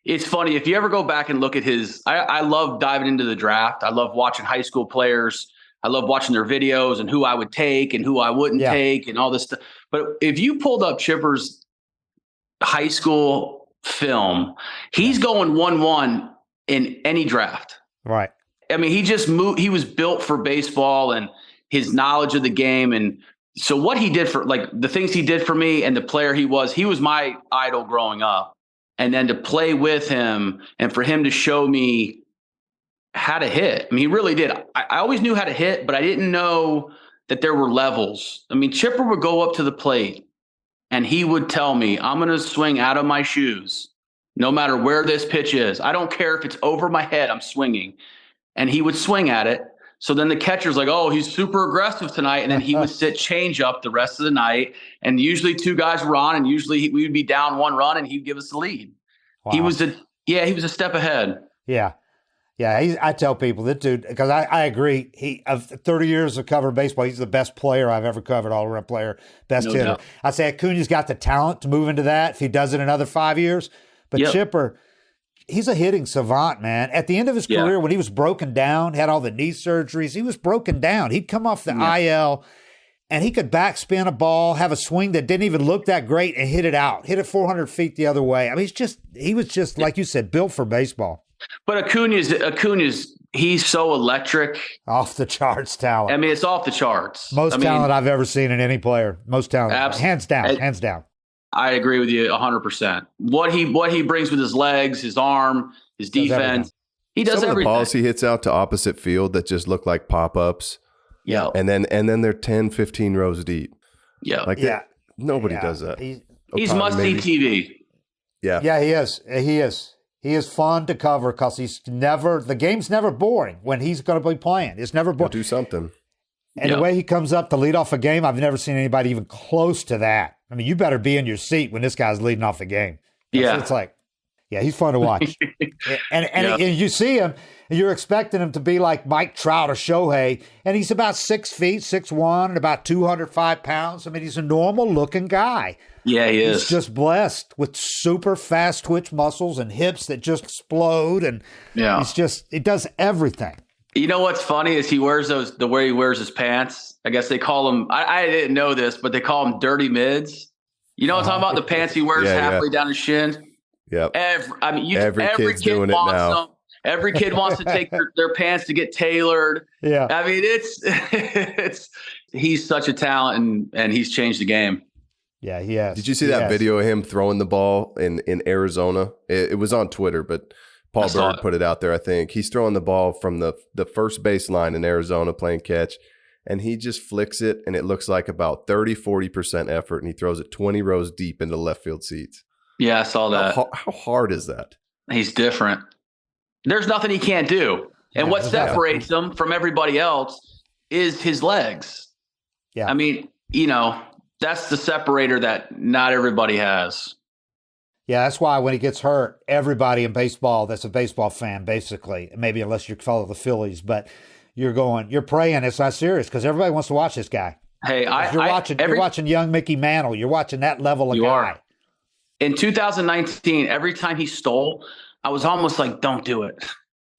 it's funny. If you ever go back and look at I love diving into the draft. I love watching high school players. I love watching their videos and who I would take and who I wouldn't take and all this stuff. But if you pulled up Chipper's high school film, he's going 1-1 in any draft. Right. I mean, he just moved. He was built for baseball and his knowledge of the game. And so what he did for the things he did for me and the player he was my idol growing up. And then to play with him and for him to show me how to hit. I mean, he really did. I always knew how to hit, but I didn't know that there were levels. I mean, Chipper would go up to the plate and he would tell me, I'm going to swing out of my shoes, no matter where this pitch is. I don't care if it's over my head, I'm swinging. And he would swing at it. So then the catcher's like, oh, he's super aggressive tonight. And then he would sit change up the rest of the night. And usually two guys were on, and usually we would be down 1 run and he'd give us the lead. Wow. He was a step ahead. Yeah. Yeah, I tell people that dude, because I agree. He of 30 years of covering baseball, he's the best player I've ever covered, all-around player, best hitter. Doubt. I say Acuña's got the talent to move into that if he does it another 5 years. But Chipper, he's a hitting savant, man. At the end of his career, when he was broken down, had all the knee surgeries, he was broken down. He'd come off the IL, and he could backspin a ball, have a swing that didn't even look that great, and hit it out, hit it 400 feet the other way. I mean, he was just like you said, built for baseball. But Acuña's he's so electric. Off the charts talent. I mean, it's off the charts. Most talent I've ever seen in any player. Most talent. Hands down. I agree with you 100%. What he brings with his legs, his arm, his defense, he does Some everything. Of the balls he hits out to opposite field that just look like pop-ups. Yeah. And then they're 10, 15 rows deep. Yeah. Like nobody does that. He's must-see TV. Yeah. Yeah, he is. He is fun to cover because the game's never boring when he's going to be playing. It's never boring. He'll do something. And the way he comes up to lead off a game, I've never seen anybody even close to that. I mean, you better be in your seat when this guy's leading off the game. It's like, he's fun to watch. and you see him, and you're expecting him to be like Mike Trout or Shohei, and he's about 6 feet, 6'1", and about 205 pounds. I mean, he's a normal-looking guy. Yeah, he is. He's just blessed with super fast twitch muscles and hips that just explode, and he does everything. You know what's funny is he wears the way he wears his pants. I guess they call them, I didn't know this, but they call them dirty mids. You know what I'm talking about? The pants he wears halfway down his shin. Yep. Every kid's kid doing wants it now. them. Every kid wants to take their pants to get tailored. Yeah. I mean, it's he's such a talent and he's changed the game. Yeah, he has. Did you see that video of him throwing the ball in Arizona? It was on Twitter, but Paul Bird put it out there, I think. He's throwing the ball from the first baseline in Arizona playing catch, and he just flicks it, and it looks like about 30-40% effort, and he throws it 20 rows deep into left field seats. Yeah, I saw that. How hard is that? He's different. There's nothing he can't do. And what separates him from everybody else is his legs. Yeah. I mean, that's the separator that not everybody has. Yeah, that's why when he gets hurt, everybody in baseball that's a baseball fan, basically, maybe unless you follow the Phillies, but you're praying it's not serious because everybody wants to watch this guy. Hey, you're watching young Mickey Mantle. You're watching that level of guy. Are. In 2019, every time he stole, I was almost like, don't do it.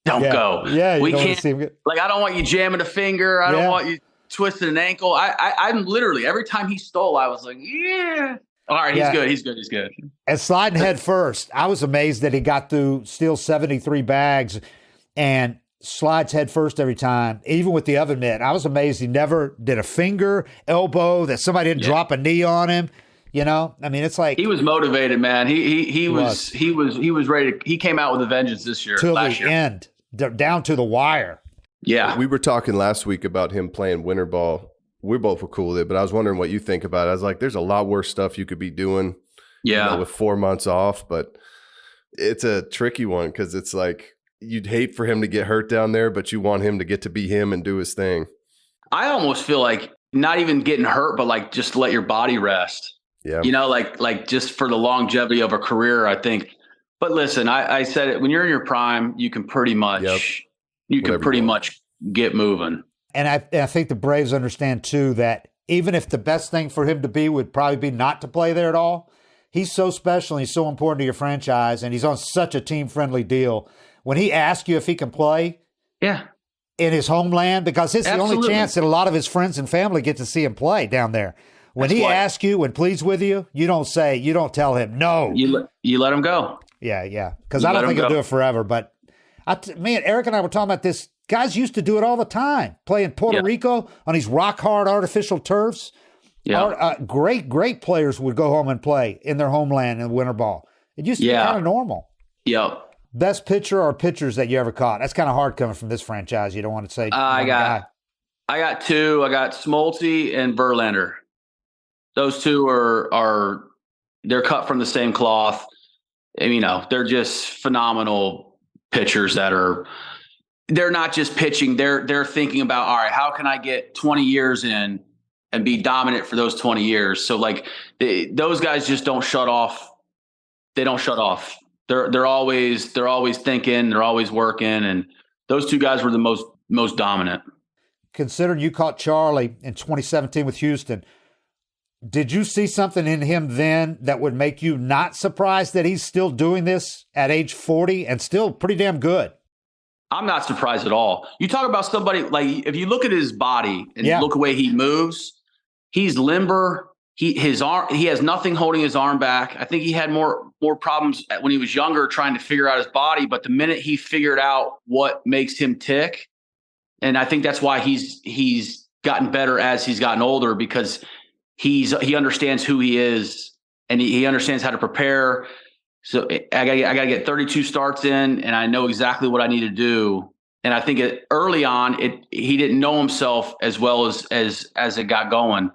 Don't go. Yeah, we can't. Like, I don't want you jamming a finger. I don't want you twisting an ankle. I'm literally, every time he stole, I was like, yeah. All right, he's good. And sliding head first, I was amazed that he got through still 73 bags and slides head first every time, even with the oven mitt. I was amazed he never did a finger, elbow, that somebody didn't drop a knee on him. I mean, it's like he was motivated, man. He was ready. He came out with a vengeance this year. Till the end, down to the wire. Yeah. We were talking last week about him playing winter ball. We both were cool with it, but I was wondering what you think about it. I was like, there's a lot worse stuff you could be doing with 4 months off, but it's a tricky one because it's like you'd hate for him to get hurt down there, but you want him to get to be him and do his thing. I almost feel like not even getting hurt, but like just let your body rest. Yeah. Like just for the longevity of a career, I think. But listen, I said it, when you're in your prime, you can pretty much get moving. And I think the Braves understand, too, that even if the best thing for him to be would probably be not to play there at all, he's so special and he's so important to your franchise, and he's on such a team-friendly deal. When he asks you if he can play in his homeland, because it's the only chance that a lot of his friends and family get to see him play down there. When he asks you and pleads with you, you don't tell him no. You let him go. Yeah. Because I don't think he'll do it forever. But me and Eric and I were talking about this. Guys used to do it all the time, play in Puerto Rico on these rock-hard artificial turfs. Yeah. Great players would go home and play in their homeland in winter ball. It used to be kind of normal. Yep. Best pitcher or pitchers that you ever caught? That's kind of hard coming from this franchise. You don't want to say. I got two. I got Smoltz and Verlander. Those two they're cut from the same cloth. And, they're just phenomenal pitchers they're not just pitching. They're thinking about, all right, how can I get 20 years in and be dominant for those 20 years? So like those guys just don't shut off. They don't shut off. They're always thinking, they're always working. And those two guys were the most dominant. Considering you caught Charlie in 2017 with Houston, did you see something in him then that would make you not surprised that he's still doing this at age 40 and still pretty damn good? I'm not surprised at all. You talk about somebody, like, if you look at his body and look the way he moves, he's limber. He has nothing holding his arm back. I think he had more problems when he was younger trying to figure out his body. But the minute he figured out what makes him tick, and I think that's why he's gotten better as he's gotten older, because he understands who he is and he understands how to prepare. So I got to get 32 starts in, and I know exactly what I need to do. And I think early on, he didn't know himself as well as it got going.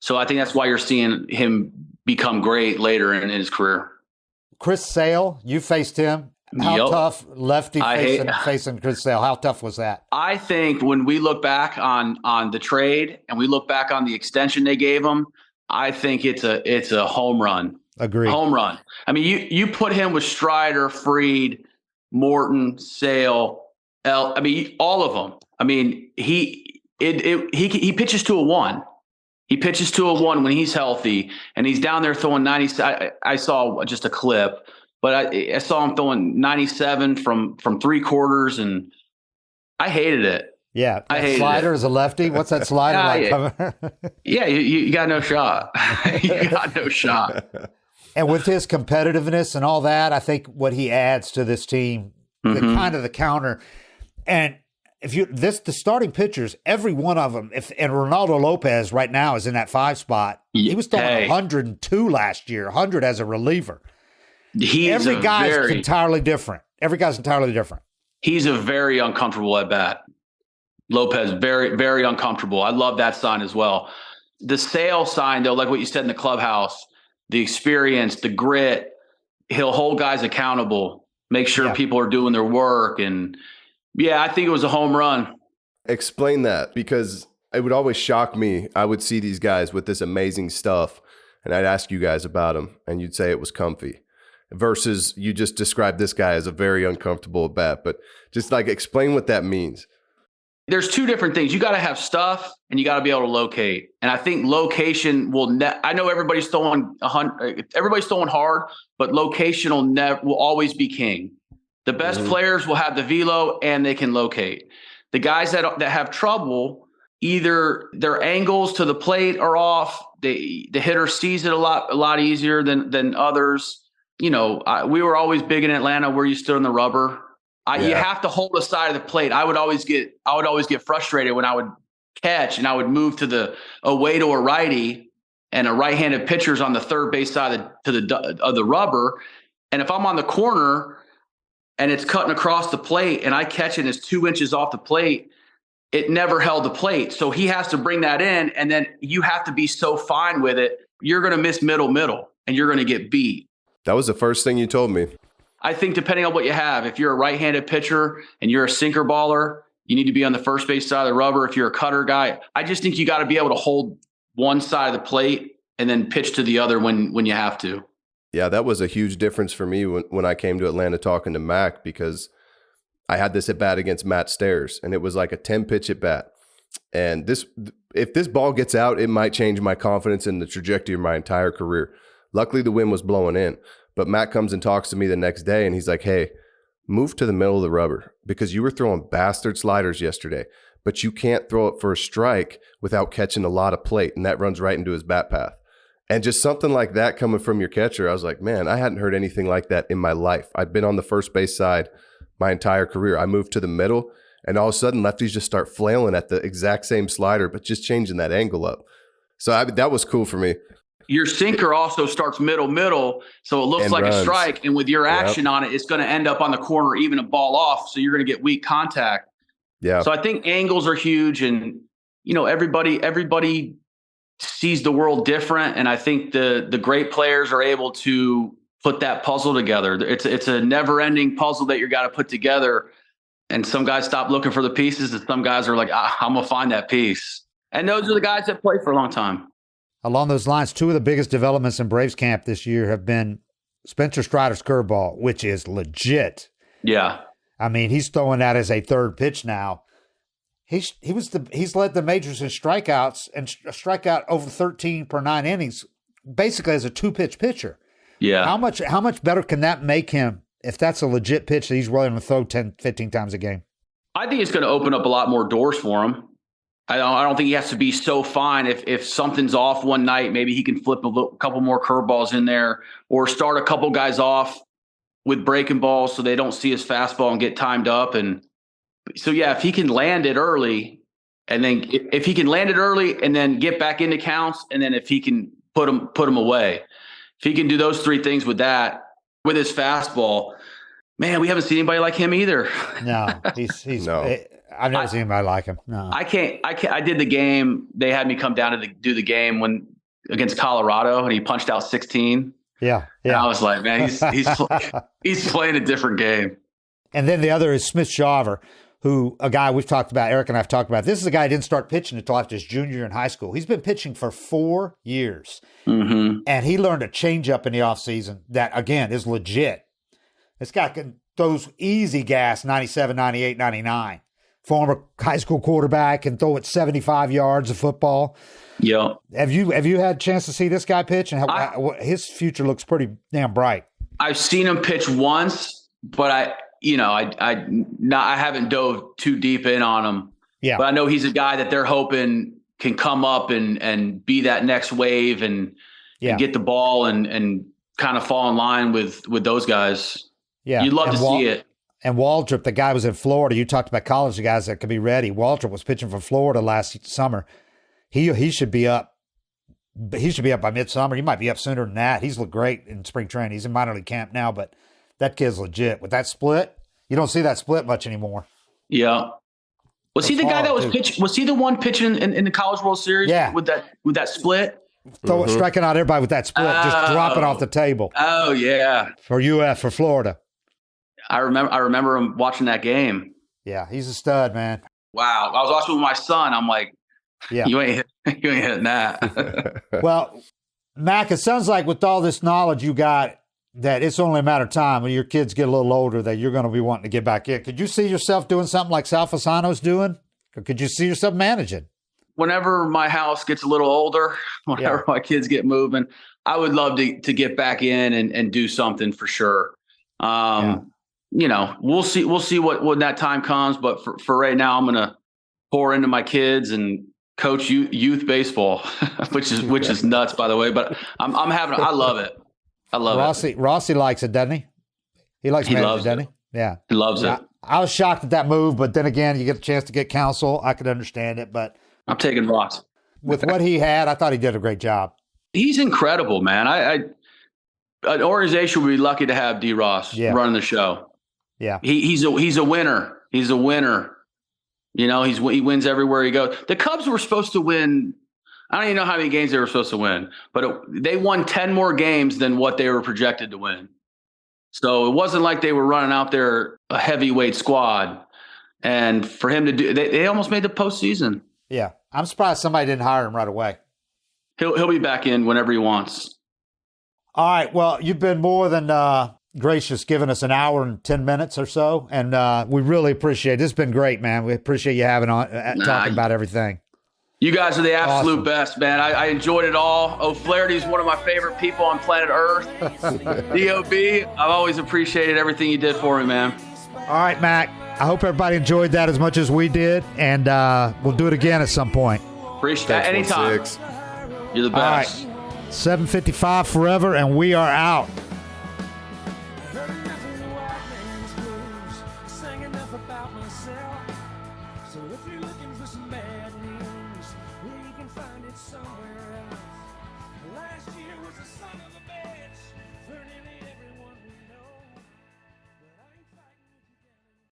So I think that's why you're seeing him become great later in his career. Chris Sale, you faced him. How tough, lefty facing Chris Sale? How tough was that? I think when we look back on the trade and we look back on the extension they gave him, I think it's a home run. Agreed. Home run. I mean, you put him with Strider, Fried, Morton, Sale, I mean, all of them. I mean, he pitches to a 1. He pitches to a 1 when he's healthy, and he's down there throwing 90. I saw just a clip, but I saw him throwing 97 from 3/4, and I hated it. Yeah, I hated slider as a lefty. What's that slider like? Yeah, you got no shot. You got no shot. And with his competitiveness and all that, I think what he adds to this team, the counter, and the starting pitchers, every one of them, and Ronaldo Lopez right now is in that 5 spot. He was throwing 102 last year, 100 as a reliever. Every guy's entirely different. He's a very uncomfortable at bat. Lopez, very, very uncomfortable. I love that sign as well. The Sale sign, though, like what you said in the clubhouse, the experience, the grit, he'll hold guys accountable, make sure people are doing their work. And yeah, I think it was a home run. Explain that, because it would always shock me. I would see these guys with this amazing stuff, and I'd ask you guys about them, and you'd say it was comfy. Versus you just described this guy as a very uncomfortable at bat. But just like explain what that means. There's 2 different things. You got to have stuff, and you got to be able to locate. And I think location will. I know everybody's throwing hard, but location will always be king. The best players will have the velo and they can locate. The guys that have trouble, either their angles to the plate are off. The hitter sees it a lot easier than others. You know, we were always big in Atlanta where you stood on the rubber. You have to hold the side of the plate. I would always get frustrated when I would catch and I would move away to a righty, and a right-handed pitcher's on the third base side of the rubber. And if I'm on the corner and it's cutting across the plate and I catch it and it's 2 inches off the plate, it never held the plate. So he has to bring that in, and then you have to be so fine with it. You're going to miss middle, and you're going to get beat. That was the first thing you told me. I think depending on what you have, if you're a right-handed pitcher and you're a sinker baller, you need to be on the first base side of the rubber. If you're a cutter guy, I just think you got to be able to hold one side of the plate and then pitch to the other when you have to. Yeah, that was a huge difference for me when I came to Atlanta talking to Mac, because I had this at bat against Matt Stairs, and it was like a 10-pitch at bat. And if this ball gets out, it might change my confidence in the trajectory of my entire career. Luckily, the wind was blowing in. But Matt comes and talks to me the next day, and he's like, hey, move to the middle of the rubber, because you were throwing bastard sliders yesterday, but you can't throw it for a strike without catching a lot of plate, and that runs right into his bat path. And just something like that coming from your catcher, I was like, man, I hadn't heard anything like that in my life. I'd been on the first base side my entire career. I moved to the middle, and all of a sudden lefties just start flailing at the exact same slider, but just changing that angle up. So that was cool for me. Your sinker also starts middle, so it looks and like runs. A strike. And with your action on it, it's going to end up on the corner, even a ball off. So you're going to get weak contact. Yeah. So I think angles are huge, and everybody sees the world different. And I think the great players are able to put that puzzle together. It's a never-ending puzzle that you got to put together. And some guys stop looking for the pieces, and some guys are like, I'm gonna find that piece. And those are the guys that play for a long time. Along those lines, 2 of the biggest developments in Braves camp this year have been Spencer Strider's curveball, which is legit. Yeah. I mean, he's throwing that as a third pitch now. He's led the majors in strikeouts and strikeout over 13 per 9 innings, basically as a 2-pitch pitcher. Yeah. How much better can that make him if that's a legit pitch that he's willing to throw 10, 15 times a game? I think it's going to open up a lot more doors for him. I don't think he has to be so fine. If something's off one night, maybe he can flip a couple more curveballs in there, or start a couple guys off with breaking balls so they don't see his fastball and get timed up. And so, yeah, if he can land it early, and then if he can land it early and then get back into counts, and then if he can put them away, if he can do those three things with his fastball, man, we haven't seen anybody like him either. No, he's No. I've never seen anybody like him. No, I can't. I did the game. They had me come down to do the game against Colorado, and he punched out 16. Yeah. And I was like, man, he's playing a different game. And then the other is Smith Shawver, who a guy we've talked about, Eric and I've talked about. This is a guy who didn't start pitching until after his junior year in high school. He's been pitching for 4 years. Mm-hmm. And he learned a changeup in the offseason that, again, is legit. This guy throws easy gas 97, 98, 99. Former high school quarterback, can throw it 75 yards of football. Yeah. Have you had a chance to see this guy pitch? And his future looks pretty damn bright. I've seen him pitch once, but I haven't dove too deep in on him. Yeah. But I know he's a guy that they're hoping can come up and be that next wave and get the ball and kind of fall in line with those guys. Yeah. You'd love to see it. And Waldrop, the guy was in Florida. You talked about college guys that could be ready. Waldrop was pitching for Florida last summer. He should be up. He should be up by midsummer. He might be up sooner than that. He's looked great in spring training. He's in minor league camp now, but that kid's legit. With that split, you don't see that split much anymore. Yeah. Was he the guy that was pitching? Was he the one pitching in the College World Series? Yeah. With that split? Striking out everybody with that split, just dropping off the table. Oh yeah. For Florida. I remember him watching that game. Yeah, he's a stud, man. Wow. I was watching with my son. I'm like, yeah, you ain't hitting that. Well, Mac, it sounds like with all this knowledge you got, that it's only a matter of time when your kids get a little older that you're going to be wanting to get back in. Could you see yourself doing something like Sal Fasano's doing? Or could you see yourself managing? Whenever my house gets a little older, whenever my kids get moving, I would love to get back in and do something for sure. We'll see what when that time comes. But for right now, I'm going to pour into my kids and coach youth baseball, which is nuts, by the way. But I love it. I love it. Rossi likes it, doesn't he? He likes managing, doesn't he? Yeah. He loves it. I was shocked at that move, but then again, you get a chance to get counsel. I could understand it, but I'm taking Ross. With what he had, I thought he did a great job. He's incredible, man. An organization would be lucky to have D. Ross running the show. Yeah. He's a winner. He's a winner. He wins everywhere he goes. The Cubs were supposed to win. I don't even know how many games they were supposed to win, but they won 10 more games than what they were projected to win. So it wasn't like they were running out there a heavyweight squad. And for him to do, they almost made the postseason. Yeah. I'm surprised somebody didn't hire him right away. He'll be back in whenever he wants. All right. Well, you've been more than gracious giving us an hour and 10 minutes or so. And we really appreciate it. It's been great, man. We appreciate you having on talking about everything. You guys are the absolute best, man. I enjoyed it all. O'Flaherty's one of my favorite people on planet Earth. D.O.B., I've always appreciated everything you did for me, man. All right, Mac. I hope everybody enjoyed that as much as we did, and we'll do it again at some point. Appreciate that anytime. You're the best. All right. 7:55 forever, and we are out.